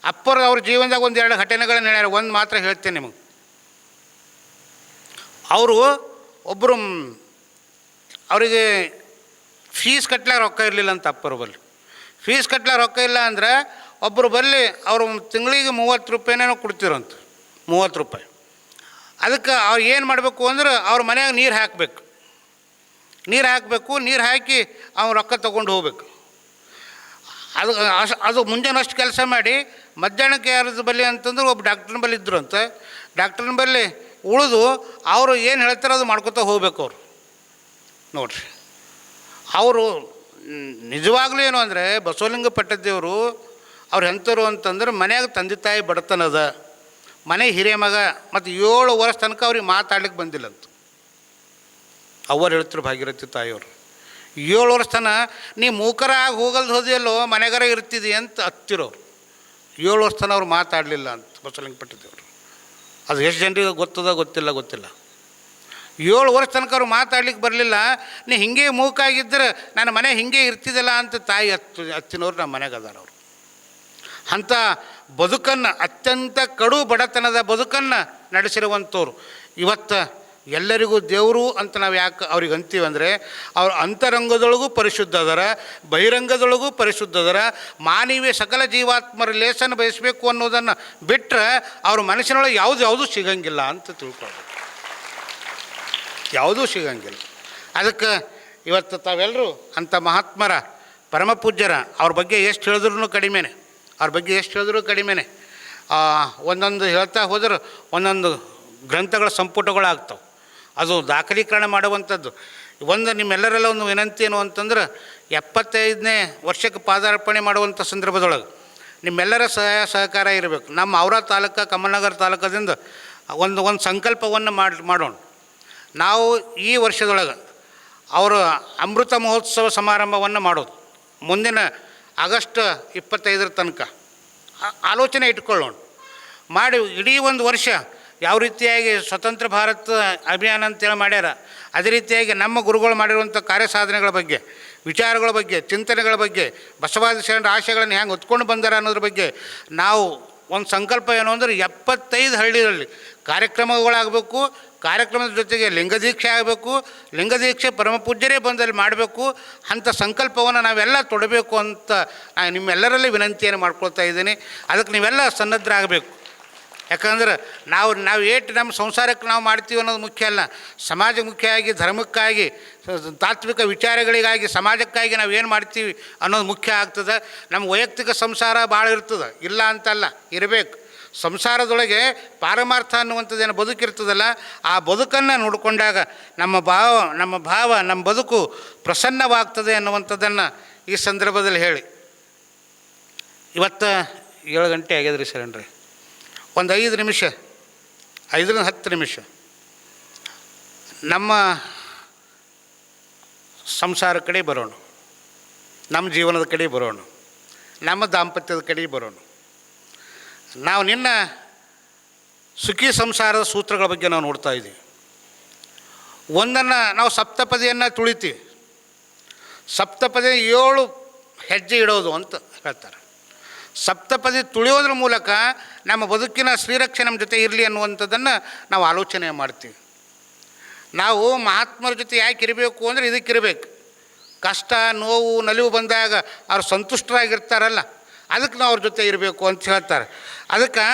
ಅಪ್ಪರು ಅವ್ರ ಜೀವನದಾಗ 1-2 ಘಟನೆಗಳನ್ನು ಹೇಳ್ಯಾರ. ಒಂದು ಮಾತ್ರ ಹೇಳ್ತೇನೆ ನಿಮಗೆ. ಅವರು ಒಬ್ಬರು ಅವರಿಗೆ ಫೀಸ್ ಕಟ್ಲಾಕ ರೊಕ್ಕ ಇರಲಿಲ್ಲ ಅಂತ ಅಪ್ಪರು ಬಲ್ಲಿ. ಫೀಸ್ ಕಟ್ಲಾಕ ರೊಕ್ಕ ಇಲ್ಲ ಅಂದ್ರೆ ಒಬ್ಬರು ಬಲ್ಲಿ ಅವರು ತಿಂಗಳಿಗೆ 30 ರೂಪಾಯಿನೇನೋ ಕೊಡ್ತಿರಂತ, 30 ರೂಪಾಯಿ. ಅದಕ್ಕೆ ಅವ್ರು ಏನು ಮಾಡಬೇಕು ಅಂದ್ರೆ ಅವ್ರ ಮನೆಯಾಗ ನೀರು ಹಾಕಬೇಕು, ನೀರು ಹಾಕಿ ಅವ್ನು ರೊಕ್ಕ ತೊಗೊಂಡು ಹೋಗ್ಬೇಕು. ಅದು ಮುಂಜಾನೆ ಅಷ್ಟು ಕೆಲಸ ಮಾಡಿ ಮಧ್ಯಾಹ್ನಕ್ಕೆ ಯಾರದ್ದು ಬಲ್ಲಿ ಅಂತಂದ್ರೆ ಒಬ್ಬ ಡಾಕ್ಟ್ರನ ಬಲ್ಲಿ ಇದ್ದರು ಅಂತ. ಡಾಕ್ಟ್ರನ ಬಲ್ಲಿ ಉಳಿದು ಅವರು ಏನು ಹೇಳ್ತಾರೆ ಅದು ಮಾಡ್ಕೊತಾ ಹೋಗ್ಬೇಕು ಅವರು. ನೋಡಿರಿ, ಅವರು ನಿಜವಾಗ್ಲೂ ಏನು ಅಂದರೆ ಬಸವಲಿಂಗ ಪಟ್ಟದೇವರು ಅವ್ರು ಎಂಥವ್ರು ಅಂತಂದ್ರೆ ಮನ್ಯಾಗ ತಂದೆ ತಾಯಿ ಬಡತನದ, ಮನೆ ಹಿರಿಯ ಮಗ, ಮತ್ತು 7 ವರ್ಷ ತನಕ ಅವ್ರಿಗೆ ಮಾತಾಡ್ಲಿಕ್ಕೆ ಬಂದಿಲ್ಲಂತ. ಅವ್ರು ಹೇಳ್ತಾರೆ ಭಾಗೀರಥಿ ತಾಯಿಯವರು, 7 ವರ್ಷ ತನ ನೀ ಮೂಕರಾಗಿ ಹೋಗಲ್ದು ಹೋದಿಯಲ್ಲೋ ಮನೆಗಾರ ಇರ್ತಿದಿ ಅಂತ ಹತ್ತಿರೋರು. 7 ವರ್ಷ ತನ ಅವ್ರು ಮಾತಾಡಲಿಲ್ಲ ಅಂತ ಬಸವಲಿಂಗ ಪಟ್ಟದೇವರು. ಅದು ಎಷ್ಟು ಜನರಿಗೆ ಗೊತ್ತಿಲ್ಲ. 7 ವರ್ಷ ತನಕ ಅವ್ರು ಮಾತಾಡ್ಲಿಕ್ಕೆ ಬರಲಿಲ್ಲ. ನೀ ಹಿಂಗೆ ಮೂಕಾಗಿದ್ದರೆ ನನ್ನ ಮನೆ ಹಿಂಗೆ ಇರ್ತಿದ್ದಿಲ್ಲ ಅಂತ ತಾಯಿ ಹತ್ತಿನವ್ರು ನಮ್ಮ ಮನೆಗೆ ಅದಾರ ಅವರು. ಅಂಥ ಬದುಕನ್ನು, ಅತ್ಯಂತ ಕಡು ಬಡತನದ ಬದುಕನ್ನು ನಡೆಸಿರುವಂಥವ್ರು. ಇವತ್ತು ಎಲ್ಲರಿಗೂ ದೇವರು ಅಂತ ನಾವು ಯಾಕೆ ಅವ್ರಿಗೆ ಅಂತೀವಿ ಅಂದರೆ ಅವ್ರ ಅಂತರಂಗದೊಳಗೂ ಪರಿಶುದ್ಧ ಅದರ, ಬಹಿರಂಗದೊಳಗೂ ಪರಿಶುದ್ಧ ಅದರ. ಮಾನವೀಯ ಸಕಲ ಜೀವಾತ್ಮರ ಲೇಸನ್ನು ಬಯಸಬೇಕು ಅನ್ನೋದನ್ನು ಬಿಟ್ಟರೆ ಅವ್ರ ಮನಸ್ಸಿನೊಳಗೆ ಯಾವುದೂ ಸಿಗಂಗಿಲ್ಲ ಅಂತ ತಿಳ್ಕೊಳ್ಬೇಕು. ಯಾವುದೂ ಸಿಗಂಗಿಲ್ಲ. ಅದಕ್ಕೆ ಇವತ್ತು ತಾವೆಲ್ಲರೂ ಅಂಥ ಮಹಾತ್ಮರ ಪರಮ ಪೂಜ್ಯರ ಅವ್ರ ಬಗ್ಗೆ ಎಷ್ಟು ಹೇಳಿದ್ರೂ ಕಡಿಮೆನೆ, ಅವ್ರ ಬಗ್ಗೆ ಎಷ್ಟು ಹೇಳಿದ್ರೂ ಕಡಿಮೆನೆ. ಒಂದೊಂದು ಹೇಳ್ತಾ ಹೋದ್ರೆ ಒಂದೊಂದು ಗ್ರಂಥಗಳ ಸಂಪುಟಗಳಾಗ್ತವೆ. ಅದು ದಾಖಲೀಕರಣ ಮಾಡುವಂಥದ್ದು. ಒಂದು ನಿಮ್ಮೆಲ್ಲರೆಲ್ಲ ಒಂದು ವಿನಂತಿ ಏನು ಅಂತಂದ್ರೆ 75ನೇ ವರ್ಷಕ್ಕೆ ಪಾದಾರ್ಪಣೆ ಮಾಡುವಂಥ ಸಂದರ್ಭದೊಳಗೆ ನಿಮ್ಮೆಲ್ಲರ ಸಹಕಾರ ಇರಬೇಕು. ನಮ್ಮ ಔರಾ ತಾಲೂಕು ಕಮಲನಗರ ತಾಲೂಕದಿಂದ ಒಂದು ಸಂಕಲ್ಪವನ್ನು ಮಾಡೋಣ. ನಾವು ಈ ವರ್ಷದೊಳಗೆ ಅವರು ಅಮೃತ ಮಹೋತ್ಸವ ಸಮಾರಂಭವನ್ನು ಮಾಡೋದು ಮುಂದಿನ ಆಗಸ್ಟ್ 25 ತನಕ ಆಲೋಚನೆ ಇಟ್ಕೊಳ್ಳೋಣ. ಮಾಡಿ ಇಡೀ ಒಂದು ವರ್ಷ ಯಾವ ರೀತಿಯಾಗಿ ಸ್ವತಂತ್ರ ಭಾರತ ಅಭಿಯಾನ ಅಂತೇಳಿ ಮಾಡ್ಯಾರ, ಅದೇ ರೀತಿಯಾಗಿ ನಮ್ಮ ಗುರುಗಳು ಮಾಡಿರುವಂಥ ಕಾರ್ಯಸಾಧನೆಗಳ ಬಗ್ಗೆ, ವಿಚಾರಗಳ ಬಗ್ಗೆ, ಚಿಂತನೆಗಳ ಬಗ್ಗೆ, ಬಸವಾದಿ ಶರಣರ ಆಶಯಗಳನ್ನು ಹೆಂಗೆ ಹೊತ್ಕೊಂಡು ಬಂದಾರ ಅನ್ನೋದ್ರ ಬಗ್ಗೆ ನಾವು ಒಂದು ಸಂಕಲ್ಪ ಏನು ಅಂದರೆ 75 ಹಳ್ಳಿಗಳಲ್ಲಿ ಕಾರ್ಯಕ್ರಮಗಳಾಗಬೇಕು. ಕಾರ್ಯಕ್ರಮದ ಜೊತೆಗೆ ಲಿಂಗದೀಕ್ಷೆ ಆಗಬೇಕು. ಲಿಂಗದೀಕ್ಷೆ ಪರಮ ಪೂಜ್ಯರೇ ಬಂದಲ್ಲಿ ಮಾಡಬೇಕು ಅಂಥ ಸಂಕಲ್ಪವನ್ನು ನಾವೆಲ್ಲ ತೊಡಬೇಕು ಅಂತ ನಾನು ನಿಮ್ಮೆಲ್ಲರಲ್ಲಿ ವಿನಂತಿಯನ್ನು ಮಾಡ್ಕೊಳ್ತಾ ಇದ್ದೀನಿ. ಅದಕ್ಕೆ ನೀವೆಲ್ಲ ಸನ್ನದ್ಧರಾಗಬೇಕು. ಯಾಕಂದ್ರೆ ನಾವು ನಮ್ಮ ಸಂಸಾರಕ್ಕೆ ನಾವು ಮಾಡ್ತೀವಿ ಅನ್ನೋದು ಮುಖ್ಯ ಅಲ್ಲ. ಸಮಾಜ ಮುಖ್ಯವಾಗಿ, ಧರ್ಮಕ್ಕಾಗಿ, ತಾತ್ವಿಕ ವಿಚಾರಗಳಿಗಾಗಿ, ಸಮಾಜಕ್ಕಾಗಿ ನಾವು ಏನು ಮಾಡ್ತೀವಿ ಅನ್ನೋದು ಮುಖ್ಯ ಆಗ್ತದೆ. ನಮ್ಮ ವೈಯಕ್ತಿಕ ಸಂಸಾರ ಭಾಳ ಇರ್ತದೆ, ಇಲ್ಲ ಅಂತಲ್ಲ, ಇರಬೇಕು. ಸಂಸಾರದೊಳಗೆ ಪಾರಮಾರ್ಥ ಅನ್ನುವಂಥದ್ದೇನು ಬದುಕಿರ್ತದಲ್ಲ, ಆ ಬದುಕನ್ನು ನೋಡಿಕೊಂಡಾಗ ನಮ್ಮ ಭಾವ ನಮ್ಮ ಬದುಕು ಪ್ರಸನ್ನವಾಗ್ತದೆ ಅನ್ನುವಂಥದ್ದನ್ನು ಈ ಸಂದರ್ಭದಲ್ಲಿ ಹೇಳಿ, ಇವತ್ತು 7 ಗಂಟೆ ಆಗ್ಯದ್ರಿ ಶರಣ್ರಿ. ಒಂದು 5 ನಿಮಿಷ, 5ರಿಂದ 10 ನಿಮಿಷ ನಮ್ಮ ಸಂಸಾರ ಕಡೆ ಬರೋಣ, ನಮ್ಮ ಜೀವನದ ಕಡೆ ಬರೋಣ, ನಮ್ಮ ದಾಂಪತ್ಯದ ಕಡೆ ಬರೋಣ. ನಾವು ನಿನ್ನ ಸುಖಿ ಸಂಸಾರದ ಸೂತ್ರಗಳ ಬಗ್ಗೆ ನಾವು ನೋಡ್ತಾ ಇದ್ದೀವಿ. ಒಂದನ್ನು ನಾವು ಸಪ್ತಪದಿಯನ್ನು ತುಳಿತೀವಿ. ಸಪ್ತಪದಿ 7 ಹೆಜ್ಜೆ ಇಡೋದು ಅಂತ ಹೇಳ್ತಾರೆ. ಸಪ್ತಪದಿ ತುಳಿಯೋದ್ರ ಮೂಲಕ ನಮ್ಮ ಬದುಕಿನ ಶ್ರೀರಕ್ಷೆ ನಮ್ಮ ಜೊತೆ ಇರಲಿ ಅನ್ನುವಂಥದ್ದನ್ನು ನಾವು ಆಲೋಚನೆ ಮಾಡ್ತೀವಿ. ನಾವು ಮಹಾತ್ಮರ ಜೊತೆ ಯಾಕೆ ಇರಬೇಕು ಅಂದರೆ ಇದಕ್ಕಿರಬೇಕು. ಕಷ್ಟ, ನೋವು, ನಲಿವು ಬಂದಾಗ ಅವ್ರು ಸಂತುಷ್ಟರಾಗಿರ್ತಾರಲ್ಲ, ಅದಕ್ಕೆ ನಾವು ಅವ್ರ ಜೊತೆ ಇರಬೇಕು ಅಂತ ಹೇಳ್ತಾರೆ. ಅದಕ್ಕೆ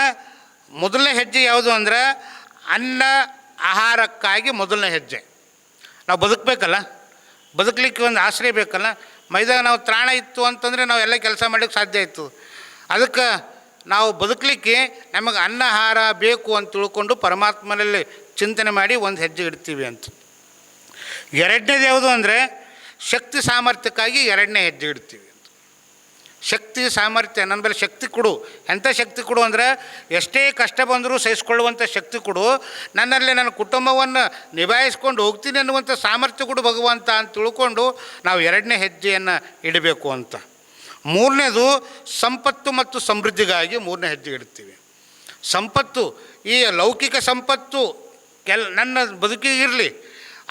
ಮೊದಲನೇ ಹೆಜ್ಜೆ ಯಾವುದು ಅಂದರೆ ಅನ್ನ ಆಹಾರಕ್ಕಾಗಿ ಮೊದಲನೇ ಹೆಜ್ಜೆ. ನಾವು ಬದುಕಬೇಕಲ್ಲ, ಬದುಕಲಿಕ್ಕೆ ಒಂದು ಆಶ್ರಯ ಬೇಕಲ್ಲ. ಮೈದಾಗ ನಾವು ತ್ರಾಣ ಇತ್ತು ಅಂತಂದರೆ ನಾವು ಎಲ್ಲ ಕೆಲಸ ಮಾಡಲಿಕ್ಕೆ ಸಾಧ್ಯ ಇತ್ತು. ಅದಕ್ಕೆ ನಾವು ಬದುಕಲಿಕ್ಕೆ ನಮಗೆ ಅನ್ನ ಆಹಾರ ಬೇಕು ಅಂತ ತಿಳ್ಕೊಂಡು ಪರಮಾತ್ಮನಲ್ಲಿ ಚಿಂತನೆ ಮಾಡಿ ಒಂದು ಹೆಜ್ಜೆ ಇಡ್ತೀವಿ ಅಂತ. ಎರಡನೇದು ಯಾವುದು ಅಂದರೆ ಶಕ್ತಿ ಸಾಮರ್ಥ್ಯಕ್ಕಾಗಿ 2ನೇ ಹೆಜ್ಜೆ ಇಡ್ತೀವಿ ಅಂತ. ಶಕ್ತಿ ಸಾಮರ್ಥ್ಯ, ನನ್ನ ಮೇಲೆ ಶಕ್ತಿ ಕೊಡು. ಎಂಥ ಶಕ್ತಿ ಕೊಡು ಅಂದರೆ ಎಷ್ಟೇ ಕಷ್ಟ ಬಂದರೂ ಸಹಿಸ್ಕೊಳ್ಳುವಂಥ ಶಕ್ತಿ ಕೊಡು, ನನ್ನಲ್ಲಿ ನನ್ನ ಕುಟುಂಬವನ್ನು ನಿಭಾಯಿಸ್ಕೊಂಡು ಹೋಗ್ತೀನಿ ಅನ್ನುವಂಥ ಸಾಮರ್ಥ್ಯ ಕೊಡು ಭಗವಂತ ಅಂತ ತಿಳ್ಕೊಂಡು ನಾವು 2ನೇ ಹೆಜ್ಜೆಯನ್ನು ಇಡಬೇಕು ಅಂತ. 3ನೇದು ಸಂಪತ್ತು ಮತ್ತು ಸಮೃದ್ಧಿಗಾಗಿ 3ನೇ ಹೆಜ್ಜೆ ಇಡ್ತೀವಿ. ಸಂಪತ್ತು, ಈ ಲೌಕಿಕ ಸಂಪತ್ತು ನನ್ನ ಬದುಕಿಗೆ ಇರಲಿ,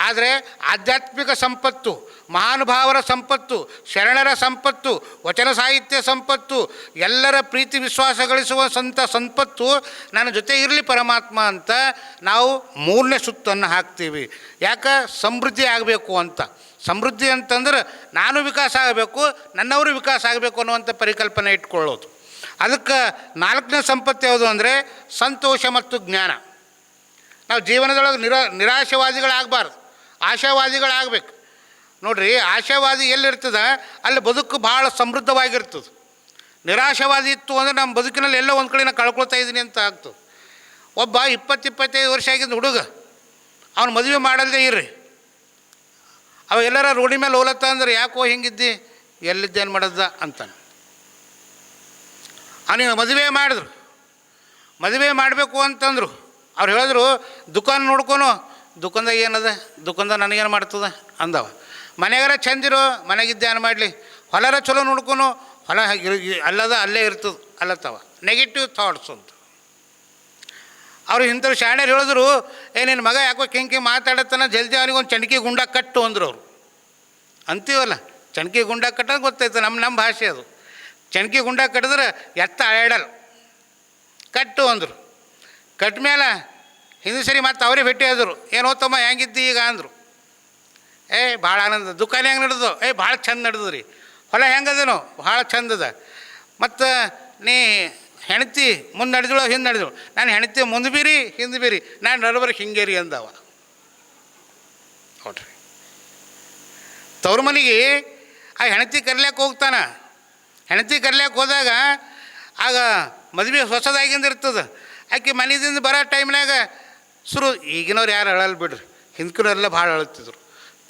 ಆದರೆ ಆಧ್ಯಾತ್ಮಿಕ ಸಂಪತ್ತು, ಮಹಾನುಭಾವರ ಸಂಪತ್ತು, ಶರಣರ ಸಂಪತ್ತು, ವಚನ ಸಾಹಿತ್ಯ ಸಂಪತ್ತು, ಎಲ್ಲರ ಪ್ರೀತಿ ವಿಶ್ವಾಸ ಗಳಿಸುವ ಸಂಪತ್ತು ನನ್ನ ಜೊತೆ ಇರಲಿ ಪರಮಾತ್ಮ ಅಂತ ನಾವು 3ನೇ ಸುತ್ತನ್ನು ಹಾಕ್ತೀವಿ. ಯಾಕೆ? ಸಮೃದ್ಧಿ ಆಗಬೇಕು ಅಂತ. ಸಮೃದ್ಧಿ ಅಂತಂದ್ರೆ ನಾನು ವಿಕಾಸ ಆಗಬೇಕು, ನನ್ನವರು ವಿಕಾಸ ಆಗಬೇಕು ಅನ್ನುವಂಥ ಪರಿಕಲ್ಪನೆ ಇಟ್ಕೊಳ್ಳೋದು. ಅದಕ್ಕೆ 4ನೇ ಸಂಪತ್ತು ಯಾವುದು ಅಂದರೆ ಸಂತೋಷ ಮತ್ತು ಜ್ಞಾನ. ನಾವು ಜೀವನದೊಳಗೆ ನಿರಾಶವಾದಿಗಳಾಗಬಾರ್ದು, ಆಶಾವಾದಿಗಳಾಗಬೇಕು. ನೋಡಿರಿ, ಆಶಾವಾದಿ ಎಲ್ಲಿರ್ತದೆ ಅಲ್ಲಿ ಬದುಕು ಭಾಳ ಸಮೃದ್ಧವಾಗಿರ್ತದೆ. ನಿರಾಶವಾದಿ ಇತ್ತು ಅಂದರೆ ನಮ್ಮ ಬದುಕಿನಲ್ಲಿ ಎಲ್ಲೋ ಒಂದು ಕಡೆ ನಾನು ಕಳ್ಕೊಳ್ತಾ ಇದ್ದೀನಿ ಅಂತ ಆಗ್ತದೆ. ಒಬ್ಬ 20-25 ವರ್ಷ ಆಗಿದ್ದ ಹುಡುಗ ಅವನು ಮದುವೆ ಮಾಡಲ್ದೇ ಇರ್ರಿ, ಅವ ಎಲ್ಲರ ರೋಡಿ ಮೇಲೆ ಹೋಲತ್ತ ಅಂದ್ರೆ ಯಾಕೋ ಹಿಂಗಿದ್ದಿ, ಎಲ್ಲಿದ್ದೇನು ಮಾಡೋದ ಅಂತಾನೆ. ಅವನಿಗೆ ಮದುವೆ ಮಾಡಿದ್ರು, ಮದುವೆ ಮಾಡಬೇಕು ಅಂತಂದರು. ಅವ್ರು ಹೇಳಿದ್ರು ದುಕಾನ್ ನೋಡ್ಕೊನು, ದುಕಾನ್ದಾಗ ಏನದ, ದುಕಾನ್ದಾಗ ನನಗೇನು ಮಾಡ್ತದ ಅಂದವ. ಮನೆಗಾರ ಚಂದಿರು, ಮನೆಗಿದ್ದೇನು ಮಾಡಲಿ, ಹೊಲರ ಚಲೋ ನೋಡ್ಕೊನು, ಹೊಲ ಅಲ್ಲದ ಅಲ್ಲೇ ಇರ್ತದೆ ಅಲ್ಲತ್ತವ. ನೆಗೆಟಿವ್ ಥಾಟ್ಸ್ ಅಂತ. ಅವ್ರು ಇಂಥವ್ರು ಶಾಣೆರು ಹೇಳಿದ್ರು, ನಿನ್ನ ಮಗ ಯಾಕೋ ಕಿಂಕಿ ಮಾತಾಡತ್ತಾನ, ಜಲ್ದಿ ಅವನಿಗೊಂದು ಚಣಕಿ ಗುಂಡ ಕಟ್ಟು ಅಂದರು ಅವರು. ಅಂತೀವಲ್ಲ, ಚಣಕಿ ಗುಂಡ ಕಟ್ಟೋದು ಗೊತ್ತಾಯ್ತು, ನಮ್ಮ ಭಾಷೆ ಅದು. ಚಣಕಿ ಗುಂಡ ಕಟ್ಟಿದ್ರೆ ಎತ್ತ ಅಳಾಡಲ್ಲ, ಕಟ್ಟು ಅಂದರು. ಕಟ್ಟ ಮೇಲೆ ಹಿಂದೆ ಸರಿ ಮತ್ತು ಅವರೇ ಭೇಟಿ ಆದರು. ಏನೋ ತಮ್ಮ ಹೆಂಗಿದ್ದಿ ಈಗ ಅಂದರು. ಭಾಳ ಆನಂದ. ದುಕಾನ್ ಹೆಂಗೆ ನಡೆದು? ಭಾಳ ಚಂದ ನಡೆದು ರೀ. ಹೊಲ ಹೆಂಗದೇನೋ? ಭಾಳ ಚಂದದ. ಮತ್ತು ನೀ ಹೆಣ್ತಿ ಮುಂದೆ ನಡೆದಳು ಹಿಂದೆ ನಡೆದಳು. ನಾನು ಹೆಣ್ತಿ ಮುಂದೆ ಬೀರಿ ಹಿಂದೆ ಬೀರಿ, ನಾನು ನಡುಬರಿಗೆ ಹಿಂಗೇರಿ ಅಂದವ. ನೋಡ್ರಿ, ತವ್ರ ಮನೆಗೆ ಆ ಹೆಂಡತಿ ಕರ್ಲ್ಯಾಕೆ ಹೋಗ್ತಾನೆ. ಹೆಂಡತಿ ಕರ್ಲ್ಯಾಕೆ ಹೋದಾಗ ಆಗ ಮದುವೆ ಹೊಸದಾಗಿಂದ ಇರ್ತದೆ. ಆಕೆ ಮನೆಯಿಂದ ಬರೋ ಟೈಮ್ನಾಗ ಶುರು, ಈಗಿನವ್ರು ಯಾರು ಅಳಲ್ಲ ಬಿಡ್ರಿ, ಹಿಂದ್ಕಿನವರೆಲ್ಲ ಭಾಳ ಅಳುತ್ತಿದ್ರು.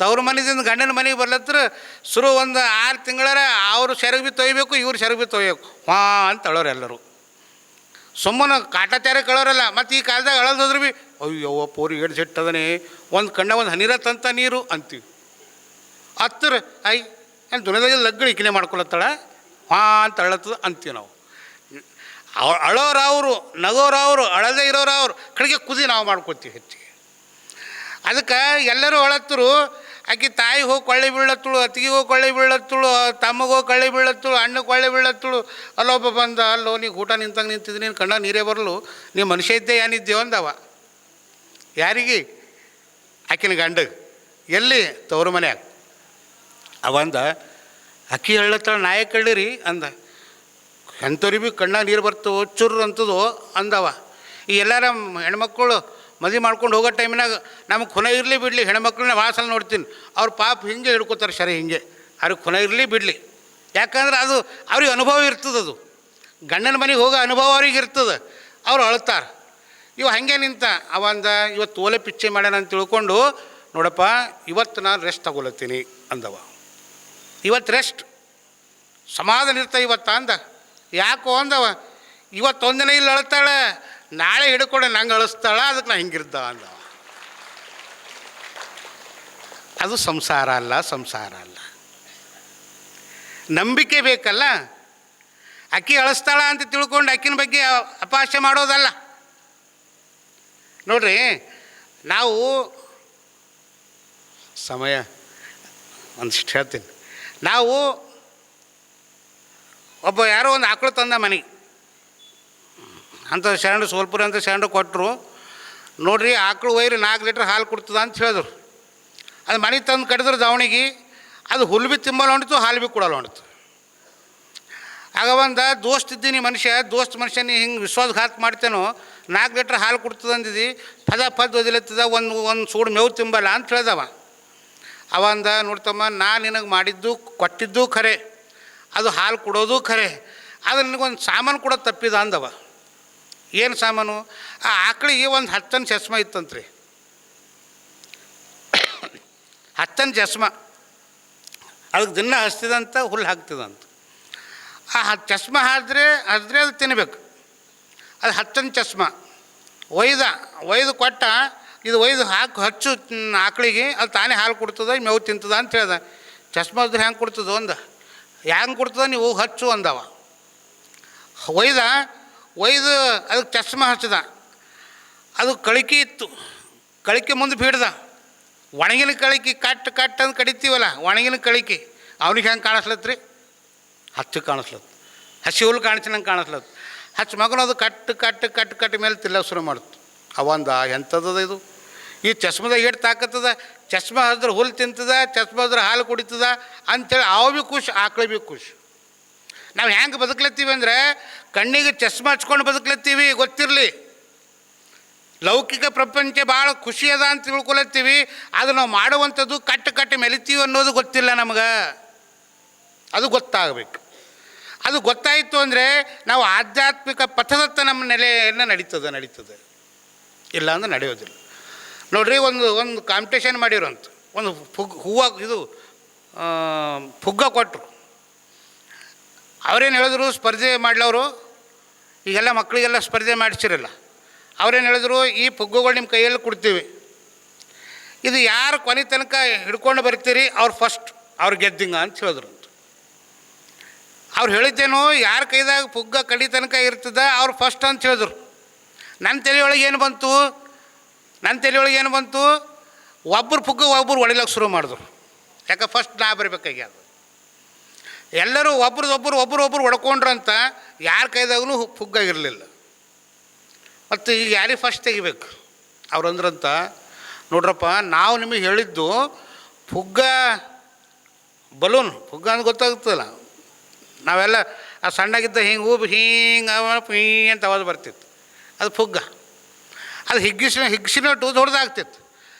ತವ್ರ ಮನೆಯಿಂದ ಗಂಡನ ಮನೆಗೆ ಬರ್ಲತ್ರ ಶುರು ಒಂದು 6 ತಿಂಗಳರ ಅವರು ಸೆರಗು ಬಿ ತೊಯ್ಬೇಕು, ಇವ್ರು ಸೆರಗು ಬಿ ತೊಯ್ಬೇಕು, ಹಾ ಅಂತ ಅಳೋರು ಎಲ್ಲರೂ. ಸುಮ್ಮನೆ ಕಾಟಾಚಾರ ಕಳೋರಲ್ಲ. ಮತ್ತು ಈ ಕಾಲದಾಗ ಅಳೋದ್ರೆ ಭೀ ಅಯ್ಯವ್ವ ಪೋರಿ ಏಳು ಸಿಟ್ಟದನೇ, ಒಂದು ಕಣ್ಣ ಒಂದು ಹನಿರತ್ತಂತ ನೀರು ಅಂತೀವಿ. ಹತ್ತಿರ ಐ ಏನು ದುನಿಯಾದಾಗ ಲಗ್ಗಳು ಇಕ್ಕಿನೇ ಮಾಡ್ಕೊಳತ್ತಾಳ, ಹಾ ಅಂತ ಅಳತ್ತದ ಅಂತೀವಿ ನಾವು. ಅಳೋರವರು, ನಗೋರವರು, ಅಳದೇ ಇರೋರವ್ರು, ಕಡೆಗೆ ಕುದಿ ನಾವು ಮಾಡ್ಕೊತೀವಿ ಹೆಚ್ಚಿಗೆ. ಅದಕ್ಕೆ ಎಲ್ಲರೂ ಅಳತ್ತರು. ಆಕೆ ತಾಯಿ ಹೋಗಿ ಕೊಳ್ಳೆ ಬೀಳತ್ತಳು, ಅತ್ತಿಗೆ ಹೋಗಿ ಕೊಳ್ಳೆ ಬೀಳತ್ತಳು, ತಮ್ಮಗೆ ಹೋಗಿ ಕೊಳ್ಳೆ ಬೀಳತ್ತಳು, ಅಣ್ಣಗೆ ಕೊಳ್ಳೆ ಬೀಳತ್ತಳು. ಅಲ್ಲೊಬ್ಬ ಬಂದ, ಅಲ್ಲೋ ನೀನು ಊಟ ನಿಂತಂಗೆ ನಿಂತಿದ್ದು, ನೀನು ಕಣ್ಣ ನೀರೇ ಬರಲು, ನೀವು ಮನುಷ್ಯ ಇದ್ದೇ ಏನಿದ್ದೇವೆ ಅಂದವ. ಯಾರಿಗೆ? ಆಕಿನ ಗಂಡಗೆ. ಎಲ್ಲಿ? ತವ್ರ ಮನ್ಯಾಗ. ಅವಂದ ಅಕ್ಕಿ ಹೇಳತ್ತಳ ನಾಯಕ ಕಳ್ಳಿರಿ ಅಂದ. ಎಂಥವ್ರಿಗೆ ಭೀ ಕಣ್ಣ ನೀರು ಬರ್ತವೋ ಚುರ್ರು ಅಂತದೋ ಅಂದವ. ಈ ಎಲ್ಲರ ಹೆಣ್ಮಕ್ಳು ಮದುವೆ ಮಾಡ್ಕೊಂಡು ಹೋಗೋ ಟೈಮಿನಾಗ ನಮಗೆ ಖುನ ಇರಲಿ ಬಿಡಲಿ, ಹೆಣ್ಮಕ್ಳನ್ನ ಭಾಳ ಸಲ ನೋಡ್ತೀನಿ, ಅವ್ರು ಪಾಪ ಹಿಂಗೆ ಹಿಡ್ಕೋತಾರೆ ಸರಿ, ಹಿಂಗೆ ಅವ್ರಿಗೆ ಖುನ ಇರಲಿ ಬಿಡಲಿ. ಯಾಕಂದ್ರೆ ಅದು ಅವ್ರಿಗೆ ಅನುಭವ ಇರ್ತದೆ. ಅದು ಗಂಡನ ಮನೆಗೆ ಹೋಗೋ ಅನುಭವ ಅವ್ರಿಗೆ ಇರ್ತದೆ. ಅವ್ರು ಅಳ್ತಾರೆ. ಇವ ಹಾಗೆ ನಿಂತ ಅವಂದ, ಇವತ್ತು ಓಲೆ ಪಿಚ್ಚೆ ಮಾಡ್ಯಾನ ಅಂತ ತಿಳ್ಕೊಂಡು, ನೋಡಪ್ಪ ಇವತ್ತು ನಾನು ರೆಸ್ಟ್ ತಗೊಳತ್ತೀನಿ ಅಂದವ. ಇವತ್ತು ರೆಸ್ಟ್ ಸಮಾಧಾನ ಇರ್ತ ಇವತ್ತು ಅಂದ. ಯಾಕೋ ಅಂದವ, ಇವತ್ತೊಂದಿನ ಇಲ್ಲಿ ಅಳ್ತಾಳೆ, ನಾಳೆ ಹಿಡ್ಕೊಂಡು ನಂಗೆ ಅಳಿಸ್ತಾಳ, ಅದಕ್ಕೆ ನಾ ಹಿಂಗಿರ್ದ ಅಂದವ. ಅದು ಸಂಸಾರ ಅಲ್ಲ, ಸಂಸಾರ ಅಲ್ಲ. ನಂಬಿಕೆ ಬೇಕಲ್ಲ. ಅಕ್ಕಿ ಅಳಿಸ್ತಾಳ ಅಂತ ತಿಳ್ಕೊಂಡು ಅಕ್ಕಿನ ಬಗ್ಗೆ ಅಪಹಾಸ್ಯ ಮಾಡೋದಲ್ಲ. ನೋಡ್ರಿ, ನಾವು ಸಮಯ ಒಂದಿಷ್ಟು ಹೇಳ್ತೀನಿ. ನಾವು ಒಬ್ಬ ಯಾರೋ ಒಂದು ಆಕಳು ತಂದ ಮನೆಗೆ, ಅಂಥ ಶರಣು ಸೋಲ್ಪುರಿ ಅಂತ ಶರಣು ಕೊಟ್ಟರು. ನೋಡ್ರಿ, ಆಕಳು ಒಯ್ರಿ 4 ಲೀಟ್ರ್ ಹಾಲು ಕೊಡ್ತದ ಅಂತ ಹೇಳಿದ್ರು. ಅದು ಮನೆಗೆ ತಂದು ಕಡಿದ್ರು ದಾವಣಿಗೆ. ಅದು ಹುಲ್ಲು ಬಿ ತಿಂಬಲ್ಲ ಹೊಂಡಿತು, ಹಾಲು ಬಿ ಕೊಡಲ್ಲ ಹೊಂಡಿತು. ಆಗ ಒಂದು ದೋಸ್ತ್ ಇದ್ದೀನಿ ಮನುಷ್ಯ, ದೋಸ್ತ್ ಮನುಷ್ಯ ನೀ ಹಿಂಗೆ ವಿಶ್ವಾಸಘಾತ ಮಾಡ್ತೇನೋ, 4 ಲೀಟ್ರ್ ಹಾಲು ಕೊಡ್ತದ ಅಂದಿದ್ದು, ಪದ ಒದಿಲತ್ತದ, ಒಂದು ಸೂಡು ಮೇವು ತಿಂಬಲ್ಲ ಅಂತ ಹೇಳ್ದವ. ಅವಂದ, ನೋಡ್ತಮ್ಮ, ನಾನು ನಿನಗೆ ಮಾಡಿದ್ದು ಕೊಟ್ಟಿದ್ದು ಖರೆ, ಅದು ಹಾಲು ಕೊಡೋದು ಖರೆ, ಅದು ನಿನಗೊಂದು ಸಾಮಾನು ಕೊಡೋದು ತಪ್ಪಿದ ಅಂದವ. ಏನು ಸಾಮಾನು? ಆ ಆಕಳಿಗೆ ಒಂದು 10 ಟನ್ ಚಸ್ಮ ಇತ್ತಂತ್ರಿ. 10 ಟನ್ ಚಸ್ಮ. ಅದಕ್ಕೆ ದಿನ ಹಚ್ತಿದಂತ, ಹುಲ್ಲು ಹಾಕ್ತಿದಂತ. ಆ ಚಸ್ಮ ಹಾದ್ರೆ ಅದು ತಿನ್ನಬೇಕು. ಅದು 10 ಟನ್ ಚಸ್ಮ ಒಯ್ದು ಕೊಟ್ಟ. ಇದು ಒಯ್ದು ಹಚ್ಚು ಆಕಳಿಗೆ, ಅದು ತಾನೇ ಹಾಲು ಕೊಡ್ತದ, ಮೇವು ತಿಂತದ ಅಂತ ಹೇಳ್ದ. ಚಸ್ಮ ಇದ್ರೆ ಹೆಂಗೆ ಕೊಡ್ತದ ಅಂದ. ಹೆಂಗೆ ಕೊಡ್ತದ, ನೀವು ಹಚ್ಚು ಅಂದವ. ಒಯ್ದು ಅದಕ್ಕೆ ಚಸ್ಮ ಹಚ್ಚದ. ಅದು ಕಳಿಕೆ ಇತ್ತು, ಕಳಿಕೆ ಮುಂದೆ ಬೀಡ್ದ. ಒಣಗಿನ ಕಳಿಕೆ ಕಟ್ ಅಂತ ಕಡಿತೀವಲ್ಲ, ಒಣಗಿನ ಕಳಿಕೆ ಅವ್ನಿಗೆ ಹೆಂಗೆ ಕಾಣಿಸ್ಲತ್ರಿ? ಹಚ್ಚು ಕಾಣಿಸ್ಲತ್ತು, ಹಸಿ ಹುಲ್ಲು ಕಾಣಿಸ್ನಂಗೆ ಕಾಣಿಸ್ಲತ್ತು. ಹಚ್ಚು ಮಗನ ಅದು ಕಟ್ ಮೇಲೆ ತಿಲ್ಲಕ್ಕೆ ಶುರು ಮಾಡ್ತು. ಅವಂದ, ಎಂಥದ್ದು ಇದು? ಈ ಚಸ್ಮದಾಗ ಏಟು ತಾಕತ್ತದ, ಚಸ್ಮ ಹಚ್ದ್ರೆ ಹುಲ್ಲು ತಿಂತದ, ಚಸ್ಮ ಹಚ್ದ್ರೆ ಹಾಲು ಕುಡಿತದ ಅಂಥೇಳಿ ಅವು ಭೀ ಖುಷಿ, ಆಕಳು ಭೀ ಖುಷಿ. ನಾವು ಹೆಂಗೆ ಬದುಕ್ಲತ್ತೀವಿ ಅಂದರೆ, ಕಣ್ಣಿಗೆ ಚಸ್ಮ ಹಚ್ಕೊಂಡು ಬದುಕ್ಲತ್ತೀವಿ, ಗೊತ್ತಿರಲಿ. ಲೌಕಿಕ ಪ್ರಪಂಚ ಭಾಳ ಖುಷಿ ಅದ ಅಂತ ತಿಳ್ಕೊಳತ್ತೀವಿ. ಅದು ನಾವು ಮಾಡುವಂಥದ್ದು ಕಟ್ಟು ಮೆಲಿತೀವಿ ಅನ್ನೋದು ಗೊತ್ತಿಲ್ಲ ನಮಗೆ. ಅದು ಗೊತ್ತಾಗಬೇಕು. ಅದು ಗೊತ್ತಾಯಿತು ಅಂದರೆ ನಾವು ಆಧ್ಯಾತ್ಮಿಕ ಪಥದತ್ತ ನಮ್ಮ ನೆಲೆಯನ್ನು ನಡೀತದೆ. ಇಲ್ಲ ಅಂದ್ರೆ ನಡೆಯೋದಿಲ್ಲ. ನೋಡ್ರಿ, ಒಂದು ಕಾಂಪಿಟೇಷನ್ ಮಾಡಿರೋಂಥ ಒಂದು ಫುಗ್ಗ ಕೊಟ್ಟರು. ಅವ್ರೇನು ಹೇಳಿದ್ರು, ಸ್ಪರ್ಧೆ ಮಾಡ್ಲವರು ಈಗೆಲ್ಲ ಮಕ್ಕಳಿಗೆಲ್ಲ ಸ್ಪರ್ಧೆ ಮಾಡಿಸಿರಲ್ಲ. ಅವ್ರೇನು ಹೇಳಿದ್ರು, ಈ ಫುಗ್ಗುಗಳು ನಿಮ್ಮ ಕೈಯಲ್ಲಿ ಕೊಡ್ತೀವಿ, ಇದು ಯಾರು ಕೊನೆ ತನಕ ಹಿಡ್ಕೊಂಡು ಬರ್ತೀರಿ ಅವ್ರು ಫಸ್ಟ್, ಅವ್ರು ಗೆದ್ದಿಂಗ ಅಂತ ಹೇಳಿದ್ರು. ಅವ್ರು ಹೇಳಿದ್ದೇನು, ಯಾರ ಕೈದಾಗ ಫುಗ್ಗ ಕಡಿ ತನಕ ಇರ್ತದ ಅವ್ರು ಫಸ್ಟ್ ಅಂತ ಹೇಳಿದ್ರು. ನನ್ನ ತಲೆಯೊಳಗೆ ಏನು ಬಂತು, ಒಬ್ಬರು ಫುಗ್ಗ ಒಬ್ಬರು ಹೊಡಿಲಕ್ಕೆ ಶುರು ಮಾಡಿದ್ರು. ಯಾಕೆ ಫಸ್ಟ್ ನಾ ಬರಬೇಕಾಗ್ಯದ. ಎಲ್ಲರೂ ಒಬ್ಬರು ಹೊಡ್ಕೊಂಡ್ರಂತ ಯಾರ ಕೈದಾಗೂ ಫುಗ್ಗ ಇರಲಿಲ್ಲ. ಮತ್ತು ಈಗ ಯಾರಿಗೆ ಫಸ್ಟ್ ತೆಗಿಬೇಕು? ಅವ್ರಂದ್ರಂತ, ನೋಡ್ರಪ್ಪ, ನಾವು ನಿಮಗೆ ಹೇಳಿದ್ದು ಫುಗ್ಗ ಬಲೂನ್, ಫುಗ್ಗ ಅಂತ ಗೊತ್ತಾಗುತ್ತಲ್ಲ, ನಾವೆಲ್ಲ ಆ ಸಣ್ಣಗಿದ್ದ ಹಿಂಗೆ ಅಂತ ಆವಾಜ್ ಬರ್ತಿತ್ತು, ಅದು ಫುಗ್ಗ. ಅದು ಹಿಗ್ಗಿಸಿನಟ್ಟು ದೊಡ್ಡದಾಗ್ತಿತ್ತು.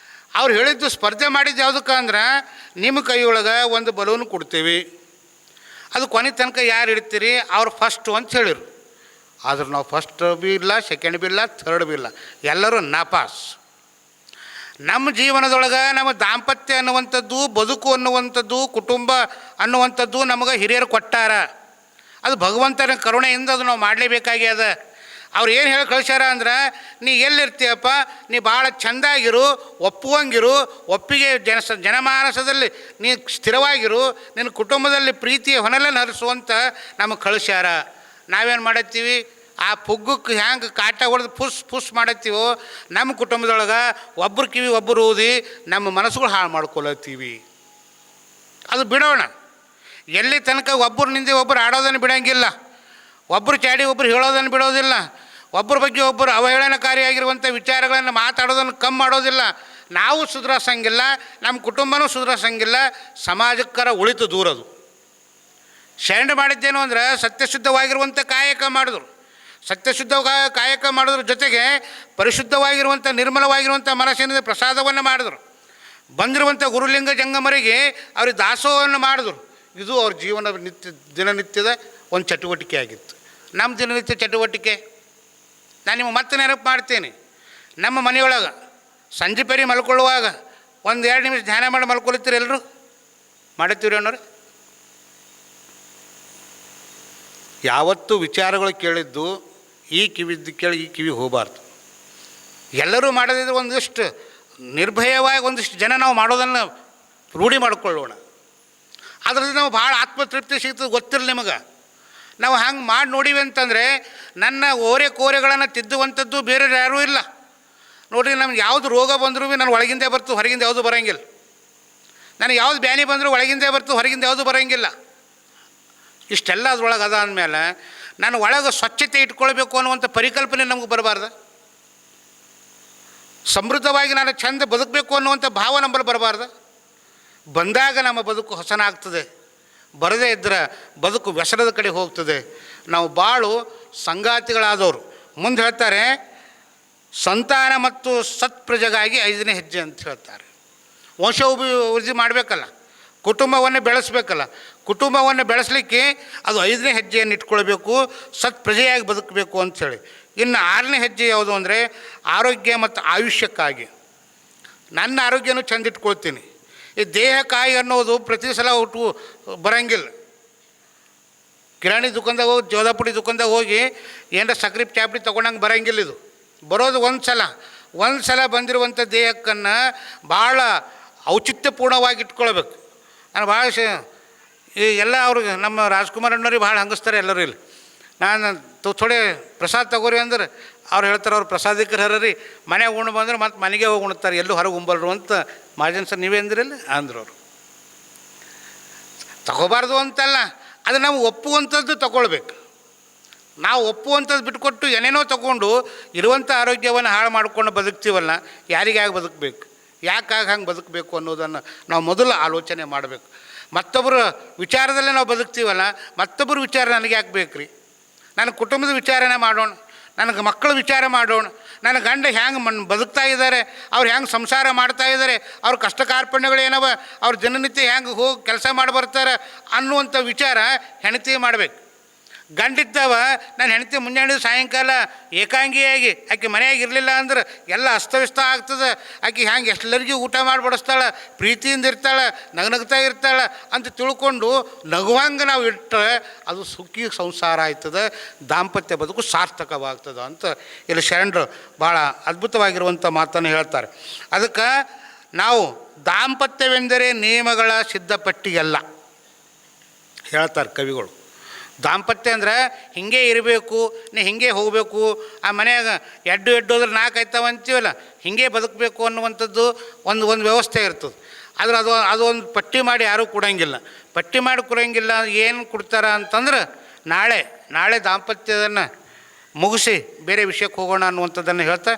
ಅವ್ರು ಹೇಳಿದ್ದು ಸ್ಪರ್ಧೆ ಮಾಡಿದ್ದು ಯಾವುದಕ್ಕೆ ಅಂದ್ರೆ ನಿಮ್ಮ ಕೈಯೊಳಗೆ ಒಂದು ಬಲೂನ್ ಕೊಡ್ತೀವಿ, ಅದು ಕೊನೆ ತನಕ ಯಾರು ಇಡ್ತೀರಿ ಅವ್ರು ಫಸ್ಟು ಅಂತ ಹೇಳಿರು. ಆದ್ರೆ ನಾವು ಫಸ್ಟ್ ಬಿ ಇಲ್ಲ, ಸೆಕೆಂಡ್ ಬಿ ಇಲ್ಲ, ಥರ್ಡ್ ಬಿ ಇಲ್ಲ, ಎಲ್ಲರೂ ನಾಪಾಸ್. ನಮ್ಮ ಜೀವನದೊಳಗೆ ನಮ್ಮ ದಾಂಪತ್ಯ ಅನ್ನುವಂಥದ್ದು, ಬದುಕು ಅನ್ನುವಂಥದ್ದು, ಕುಟುಂಬ ಅನ್ನುವಂಥದ್ದು ನಮಗೆ ಹಿರಿಯರು ಕೊಟ್ಟಾರ. ಅದು ಭಗವಂತನ ಕರುಣೆಯಿಂದ ಅದು ನಾವು ಮಾಡಲೇಬೇಕಾಗ್ಯದ. ಅವ್ರು ಏನು ಹೇಳಿ ಕಳಿಸ್ಯಾರ ಅಂದ್ರೆ, ನೀ ಎಲ್ಲಿರ್ತೀಯಪ್ಪ, ನೀ ಭಾಳ ಚೆಂದಾಗಿರು, ಒಪ್ಪುವಂಗಿರು, ಒಪ್ಪಿಗೆ ಜನಮಾನಸದಲ್ಲಿ ನೀ ಸ್ಥಿರವಾಗಿರು, ನಿನ್ನ ಕುಟುಂಬದಲ್ಲಿ ಪ್ರೀತಿಯ ಹೊನಲನ್ನು ಹರಿಸುವಂತ ನಮಗೆ ಕಳಿಸ್ಯಾರ. ನಾವೇನು ಮಾಡತ್ತೀವಿ, ಆ ಪುಗ್ಗಕ್ಕೆ ಹ್ಯಾಂಗೆ ಕಾಟ ಹೊಡೆದು ಪುಸ್ ಮಾಡತ್ತೀವೋ, ನಮ್ಮ ಕುಟುಂಬದೊಳಗೆ ಒಬ್ಬರು ಕಿವಿ ಒಬ್ಬರು ಊದಿ ನಮ್ಮ ಮನಸ್ಸುಗಳು ಹಾಳು ಮಾಡ್ಕೊಳತ್ತೀವಿ. ಅದು ಬಿಡೋಣ. ಎಲ್ಲಿ ತನಕ ಒಬ್ಬರು ನಿಂದೆ ಒಬ್ಬರು ಆಡೋದನ್ನು ಬಿಡೋಂಗಿಲ್ಲ, ಒಬ್ಬರು ಚಾಡಿ ಒಬ್ಬರು ಹೇಳೋದನ್ನು ಬಿಡೋದಿಲ್ಲ, ಒಬ್ಬರ ಬಗ್ಗೆ ಒಬ್ಬರು ಅವಹೇಳನಕಾರಿಯಾಗಿರುವಂಥ ವಿಚಾರಗಳನ್ನು ಮಾತಾಡೋದನ್ನು ಕಮ್ಮಿ ಮಾಡೋದಿಲ್ಲ. ನಾವು ಸುಧಾರಿಸಂಗಿಲ್ಲ, ನಮ್ಮ ಕುಟುಂಬನೂ ಸುಧಾರಿಸಂಗಿಲ್ಲ, ಸಮಾಜಕ್ಕರ ಉಳಿತು ದೂರದು. ಶರಣ ಮಾಡಿದ್ದೇನು ಅಂದ್ರೆ ಸತ್ಯಶುದ್ಧವಾಗಿರುವಂಥ ಕಾಯಕ ಮಾಡಿದ್ರು. ಸತ್ಯಶುದ್ಧ ಕಾಯಕ ಮಾಡೋದ್ರ ಜೊತೆಗೆ ಪರಿಶುದ್ಧವಾಗಿರುವಂಥ ನಿರ್ಮಲವಾಗಿರುವಂಥ ಮನಸ್ಸಿನಿಂದ ಪ್ರಸಾದವನ್ನು ಮಾಡಿದ್ರು. ಬಂದಿರುವಂಥ ಗುರುಲಿಂಗ ಜಂಗಮರಿಗೆ ಅವ್ರಿಗೆ ದಾಸೋಹವನ್ನು ಮಾಡಿದ್ರು. ಇದು ಅವ್ರ ಜೀವನ ದಿನನಿತ್ಯದ ಒಂದು ಚಟುವಟಿಕೆ ಆಗಿತ್ತು. ನಮ್ಮ ದಿನನಿತ್ಯ ಚಟುವಟಿಕೆ ನಾನು ನಿಮಗೆ ಮತ್ತೆ ನೆನಪು ಮಾಡ್ತೀನಿ. ನಮ್ಮ ಮನೆಯೊಳಗೆ ಸಂಜೆ ಪರಿ ಮಲ್ಕೊಳ್ಳುವಾಗ 1-2 ನಿಮಿಷ ಧ್ಯಾನ ಮಾಡಿ ಮಲ್ಕೊಳ್ತೀರಿ ಎಲ್ಲರೂ? ಮಾಡುತ್ತೀರಿ ಅನ್ನೋರು? ಯಾವತ್ತೂ ವಿಚಾರಗಳು ಕೇಳಿದ್ದು ಈ ಕಿವಿದ್ದು ಕೇಳಿ ಈ ಕಿವಿ ಹೋಗಬಾರ್ದು. ಎಲ್ಲರೂ ಮಾಡೋದಿದ್ರೆ ಒಂದಿಷ್ಟು ನಿರ್ಭಯವಾಗಿ ಒಂದಿಷ್ಟು ಜನ ನಾವು ಮಾಡೋದನ್ನು ರೂಢಿ ಮಾಡಿಕೊಳ್ಳೋಣ. ಅದರಿಂದ ನಾವು ಭಾಳ ಆತ್ಮತೃಪ್ತಿ ಸಿಗ್ತದೆ. ಗೊತ್ತಿರಲಿ ನಿಮಗೆ, ನಾವು ಹಂಗೆ ಮಾಡಿ ನೋಡಿವಿ ಅಂತಂದರೆ ನನ್ನ ಓರೆ ಕೋರೆಗಳನ್ನು ತಿದ್ದುವಂಥದ್ದು ಬೇರೆ ಯಾರೂ ಇಲ್ಲ. ನೋಡಿರಿ, ನಮ್ಗೆ ಯಾವುದು ರೋಗ ಬಂದರೂ ನಾನು ಒಳಗಿಂದೇ ಬರ್ತು, ಹೊರಗಿಂದ ಯಾವುದು ಬರೋಂಗಿಲ್ಲ. ನನಗೆ ಯಾವ್ದು ಬ್ಯಾನಿ ಬಂದರೂ ಒಳಗಿಂದೇ ಬರ್ತು, ಹೊರಗಿಂದ ಯಾವುದು ಬರೋಂಗಿಲ್ಲ. ಇಷ್ಟೆಲ್ಲ ಅದ್ರೊಳಗೆ ಅದ ಅಂದಮೇಲೆ ನಾನು ಒಳಗೆ ಸ್ವಚ್ಛತೆ ಇಟ್ಕೊಳ್ಬೇಕು ಅನ್ನುವಂಥ ಪರಿಕಲ್ಪನೆ ನಮಗೆ ಬರಬಾರ್ದು. ಸಮೃದ್ಧವಾಗಿ ನಾನು ಚೆಂದ ಬದುಕಬೇಕು ಅನ್ನುವಂಥ ಭಾವ ನಮ್ಮಲ್ಲಿ ಬರಬಾರ್ದು. ಬಂದಾಗ ನಮ್ಮ ಬದುಕು ಹೊಸನಾಗ್ತದೆ, ಬರದೇ ಇದ್ದರೆ ಬದುಕು ವ್ಯಸನದ ಕಡೆ ಹೋಗ್ತದೆ. ನಾವು ಬಾಳು ಸಂಗಾತಿಗಳಾದವರು. ಮುಂದೆ ಹೇಳ್ತಾರೆ, ಸಂತಾನ ಮತ್ತು ಸತ್ಪ್ರಜೆಗಾಗಿ 5ನೇ ಹೆಜ್ಜೆ ಅಂತ ಹೇಳ್ತಾರೆ. ವಂಶವೃದ್ಧಿ ಮಾಡಬೇಕಲ್ಲ, ಕುಟುಂಬವನ್ನು ಬೆಳೆಸಬೇಕಲ್ಲ. ಕುಟುಂಬವನ್ನು ಬೆಳೆಸಲಿಕ್ಕೆ ಅದು 5ನೇ ಹೆಜ್ಜೆಯನ್ನು ಇಟ್ಕೊಳ್ಬೇಕು, ಸತ್ಪ್ರಜೆಯಾಗಿ ಬದುಕಬೇಕು ಅಂಥೇಳಿ. ಇನ್ನು 6ನೇ ಹೆಜ್ಜೆ ಯಾವುದು ಅಂದರೆ ಆರೋಗ್ಯ ಮತ್ತು ಆಯುಷ್ಯಕ್ಕಾಗಿ. ನನ್ನ ಆರೋಗ್ಯನೂ ಚೆಂದ ಇಟ್ಕೊಳ್ತೀನಿ. ಈ ದೇಹಕ್ಕಾಯಿ ಅನ್ನೋದು ಪ್ರತಿ ಸಲ ಹುಟ್ಟು ಬರೋಂಗಿಲ್ಲ. ಕಿರಾಣಿ ದುಕಾನ್ದಾಗ ಹೋಗಿ, ಜೋಧಾಪುಡಿ ದುಕಾನ್ದಾಗ ಹೋಗಿ ಏನಾರ ಸಕ್ರೆ ಚಾಪಡಿ ತೊಗೊಂಡಂಗೆ ಬರೋಂಗಿಲ್ಲ. ಇದು ಬರೋದು ಒಂದು ಸಲ ಬಂದಿರುವಂಥ ದೇಹಕ್ಕನ್ನು ಭಾಳ ಔಚಿತ್ಯಪೂರ್ಣವಾಗಿ ಇಟ್ಕೊಳ್ಬೇಕು. ನಾನು ಭಾಳ ಈ ಎಲ್ಲ ಅವ್ರಿಗೆ ನಮ್ಮ ರಾಜ್ಕುಮಾರ್ ಅಣ್ಣವ್ರಿಗೆ ಭಾಳ ಹಂಗಿಸ್ತಾರೆ ಎಲ್ಲರೂ. ಇಲ್ಲಿ ನಾನು ಥೋಡೆ ಪ್ರಸಾದ ತಗೋರಿ ಅಂದ್ರೆ ಅವ್ರು ಹೇಳ್ತಾರೆ, ಅವ್ರು ಪ್ರಸಾದಿಕರು ಹರ್ರಿ, ಮನೆಗೆ ಉಣ್ಣು ಬಂದ್ರೆ ಮತ್ತು ಮನೆಗೆ ಹೋಗಿ ಉಣ್ತಾರೆ, ಎಲ್ಲೂ ಹೊರಗೆ ಉಂಬಲ್ರು ಅಂತ. ಮಾಜನ್ ಸರ್ ನೀವೇ ಅಂದಿರಲ್ಲ ಅಂದ್ರು ಅವರು. ತಗೋಬಾರ್ದು ಅಂತಲ್ಲ, ಅದು ನಾವು ಒಪ್ಪುವಂಥದ್ದು ತಗೊಳ್ಬೇಕು. ನಾವು ಒಪ್ಪುವಂಥದ್ದು ಬಿಟ್ಕೊಟ್ಟು ಏನೇನೋ ತಗೊಂಡು ಇರುವಂಥ ಆರೋಗ್ಯವನ್ನು ಹಾಳು ಮಾಡ್ಕೊಂಡು ಬದುಕ್ತೀವಲ್ಲ, ಯಾರಿಗಾಗಿ ಬದುಕಬೇಕು, ಯಾಕಾಗಿ ಹಂಗೆ ಬದುಕಬೇಕು ಅನ್ನೋದನ್ನು ನಾವು ಮೊದಲು ಆಲೋಚನೆ ಮಾಡಬೇಕು. ಮತ್ತೊಬ್ಬರ ವಿಚಾರದಲ್ಲೇ ನಾವು ಬದುಕ್ತೀವಲ್ಲ, ಮತ್ತೊಬ್ಬರ ವಿಚಾರ ನನಗೆ ಯಾಕೆ ಬೇಕು ರೀ? ನನ್ನ ಕುಟುಂಬದ ವಿಚಾರನೇ ಮಾಡೋಣ, ನನಗೆ ಮಕ್ಕಳ ವಿಚಾರ ಮಾಡೋಣ, ನನ್ನ ಗಂಡ ಹ್ಯಾಂಗೆ ಬದುಕ್ತಾ ಇದ್ದಾರೆ, ಅವ್ರು ಹ್ಯಾಂಗೆ ಸಂಸಾರ ಮಾಡ್ತಾ ಇದ್ದಾರೆ, ಅವ್ರ ಕಷ್ಟ ಕಾರ್ಪಣ್ಯಗಳೇನವ, ಅವ್ರ ದಿನನಿತ್ಯ ಹ್ಯಾಂಗೆ ಹೋಗಿ ಕೆಲಸ ಮಾಡಿ ಬರ್ತಾರೆ ಅನ್ನುವಂಥ ವಿಚಾರ ಹೆಂಡತಿ ಮಾಡಬೇಕು. ಗಂಡಿದ್ದವ ನನ್ನ ಹೆಂಡತಿ ಮುಂಜಾನೆ ಸಾಯಂಕಾಲ ಏಕಾಂಗಿಯಾಗಿ ಆಕೆ ಮನೆಯಾಗಿ ಇರಲಿಲ್ಲ ಅಂದ್ರೆ ಎಲ್ಲ ಅಸ್ತವ್ಯಸ್ತ ಆಗ್ತದೆ. ಆಕೆ ಹ್ಯಾಂಗೆ ಎಲ್ಲರಿಗೂ ಊಟ ಮಾಡಿ ಬಡಿಸ್ತಾಳೆ, ಪ್ರೀತಿಯಿಂದ ಇರ್ತಾಳೆ, ನಗನಗ್ತಾ ಇರ್ತಾಳೆ ಅಂತ ತಿಳ್ಕೊಂಡು ನಗುವಂಗೆ ನಾವು ಇಟ್ಟರೆ ಅದು ಸುಖಿ ಸಂಸಾರ ಆಯ್ತದೆ, ದಾಂಪತ್ಯ ಬದುಕು ಸಾರ್ಥಕವಾಗ್ತದೆ ಅಂತ ಇಲ್ಲಿ ಶರಣರು ಭಾಳ ಅದ್ಭುತವಾಗಿರುವಂಥ ಮಾತನ್ನು ಹೇಳ್ತಾರೆ. ಅದಕ್ಕೆ ನಾವು ದಾಂಪತ್ಯವೆಂದರೆ ನಿಯಮಗಳ ಸಿದ್ಧಪಟ್ಟಿಗೆಲ್ಲ ಹೇಳ್ತಾರೆ ಕವಿಗಳು. ದಾಂಪತ್ಯ ಅಂದ್ರೆ ಹಿಂಗೆ ಇರಬೇಕು, ನೀ ಹಿಂಗೆ ಹೋಗಬೇಕು, ಆ ಮನೆಯಾಗ ಎಡ್ಡು ಹೋದ್ರೆ 4 ಆಯ್ತಾವ ಅಂತೀವಲ್ಲ, ಹಿಂಗೆ ಬದುಕಬೇಕು ಅನ್ನುವಂಥದ್ದು ಒಂದು ವ್ಯವಸ್ಥೆ ಇರ್ತದೆ. ಆದ್ರೆ ಅದು ಒಂದು ಪಟ್ಟಿ ಮಾಡಿ ಯಾರೂ ಕೊಡೋಂಗಿಲ್ಲ. ಪಟ್ಟಿ ಮಾಡಿ ಕೊಡೋಂಗಿಲ್ಲ. ಏನು ಕೊಡ್ತಾರ ಅಂತಂದ್ರೆ ನಾಳೆ ದಾಂಪತ್ಯದನ್ನು ಮುಗಿಸಿ ಬೇರೆ ವಿಷಯಕ್ಕೆ ಹೋಗೋಣ ಅನ್ನುವಂಥದ್ದನ್ನು ಹೇಳ್ತಾ,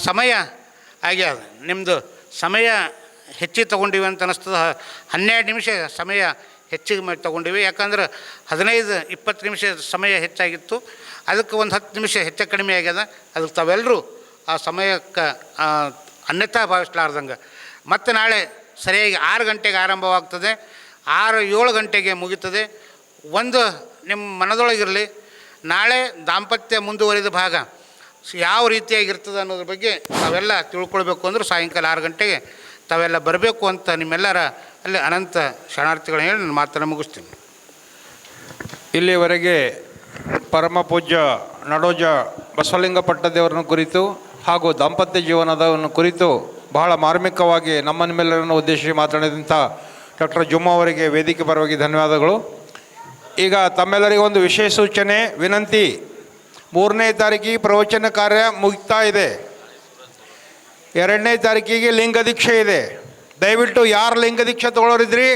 ಸಮಯ ಆಗ್ಯದ, ನಿಮ್ಮದು ಸಮಯ ಹೆಚ್ಚಿಗೆ ತೊಗೊಂಡಿವಿ ಅಂತ ಅನ್ನಿಸ್ತದೆ. 12 ನಿಮಿಷ ಸಮಯ ಹೆಚ್ಚಿಗೆ ಮಾಡಿ ತೊಗೊಂಡಿವಿ. ಯಾಕಂದ್ರೆ 15-20 ನಿಮಿಷ ಸಮಯ ಹೆಚ್ಚಾಗಿತ್ತು, ಅದಕ್ಕೆ ಒಂದು 10 ನಿಮಿಷ ಹೆಚ್ಚು ಕಡಿಮೆ ಆಗ್ಯದ. ಅದಕ್ಕೆ ತಾವೆಲ್ಲರೂ ಆ ಸಮಯಕ್ಕೆ ಅನ್ಯಥಾ ಭಾವಿಸ್ಲಾರ್ದಂಗೆ. ಮತ್ತು ನಾಳೆ ಸರಿಯಾಗಿ 6 ಗಂಟೆಗೆ ಆರಂಭವಾಗ್ತದೆ, 6-7 ಗಂಟೆಗೆ ಮುಗೀತದೆ. ಒಂದು ನಿಮ್ಮ ಮನದೊಳಗಿರಲಿ, ನಾಳೆ ದಾಂಪತ್ಯ ಮುಂದುವರಿದ ಭಾಗ ಯಾವ ರೀತಿಯಾಗಿರ್ತದೆ ಅನ್ನೋದ್ರ ಬಗ್ಗೆ ತಾವೆಲ್ಲ ತಿಳ್ಕೊಳ್ಬೇಕು ಅಂದ್ರೆ ಸಾಯಂಕಾಲ 6 ಗಂಟೆಗೆ ತಾವೆಲ್ಲ ಬರಬೇಕು ಅಂತ ನಿಮ್ಮೆಲ್ಲರ ಅಲ್ಲಿ ಅನಂತ ಶರಣಾರ್ಥಿಗಳನ್ನ ಹೇಳಿ ನನ್ನ ಮಾತನ್ನು ಮುಗಿಸ್ತೀನಿ. ಇಲ್ಲಿವರೆಗೆ ಪರಮ ಪೂಜ್ಯ ನಡೋಜ ಬಸವಲಿಂಗ ಪಟ್ಟದೇವರನ್ನು ಕುರಿತು ಹಾಗೂ ದಾಂಪತ್ಯ ಜೀವನದವನ್ನು ಕುರಿತು ಬಹಳ ಮಾರ್ಮಿಕವಾಗಿ ನಮ್ಮ ನಿಮ್ಮೆಲ್ಲರನ್ನು ಉದ್ದೇಶಿಸಿ ಮಾತನಾಡಿದಂಥ ಡಾಕ್ಟರ್ ಜುಮ್ಮಾ ಅವರಿಗೆ ವೇದಿಕೆ ಪರವಾಗಿ ಧನ್ಯವಾದಗಳು. ಈಗ ತಮ್ಮೆಲ್ಲರಿಗೆ ಒಂದು ವಿಶೇಷ ಸೂಚನೆ, ವಿನಂತಿ. 3ನೇ ತಾರೀಕಿಗೆ ಪ್ರವಚನ ಕಾರ್ಯ ಮುಗಿತಾ ಇದೆ. 2ನೇ ತಾರೀಕಿಗೆ ಲಿಂಗ ದೀಕ್ಷೆ ಇದೆ. ದಯವಿಟ್ಟು ಯಾರು ಲಿಂಗ ದೀಕ್ಷೆ ತೊಗೊಳೋರಿದ್ರಿ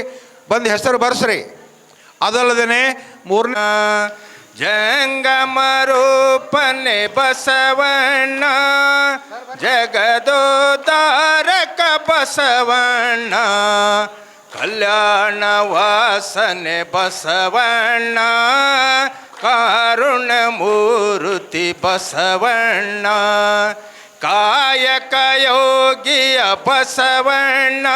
ಬಂದು ಹೆಸರು ಬರ್ಸ್ರಿ. ಅದಲ್ಲದೇ 3ನೇ ಜಂಗಮ ರೂಪನೆ ಬಸವಣ್ಣ, ಜಗದೋದ್ಧಾರಕ ಬಸವಣ್ಣ, ಕಲ್ಯಾಣ ವಾಸನೆ ಬಸವಣ್ಣ, ಕಾರುಣ್ಯ ಮೂರ್ತಿ ಬಸವಣ್ಣ, ಕಾಯಕ ಯೋಗಿಯ ಬಸವಣ್ಣ,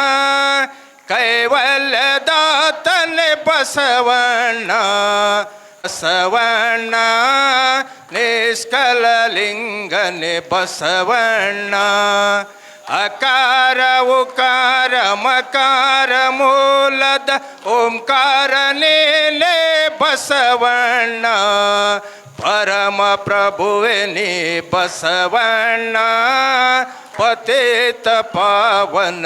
ಕೈವಲ್ಯದಾತನೆ ಬಸವಣ್ಣ, ಬಸವಣ್ಣ ನಿಷ್ಕಲ ಲಿಂಗನೆ ಬಸವಣ್ಣ, ಅಕಾರ ಉಕಾರ ಮಕಾರ ಮೂಲದ ಓಂಕಾರ ನೀನೇ ಬಸವಣ್ಣ, ಪರಮ ಪ್ರಭುವೆ ನೀ ಬಸವಣ್ಣ, ಪತಿತ ಪಾವನ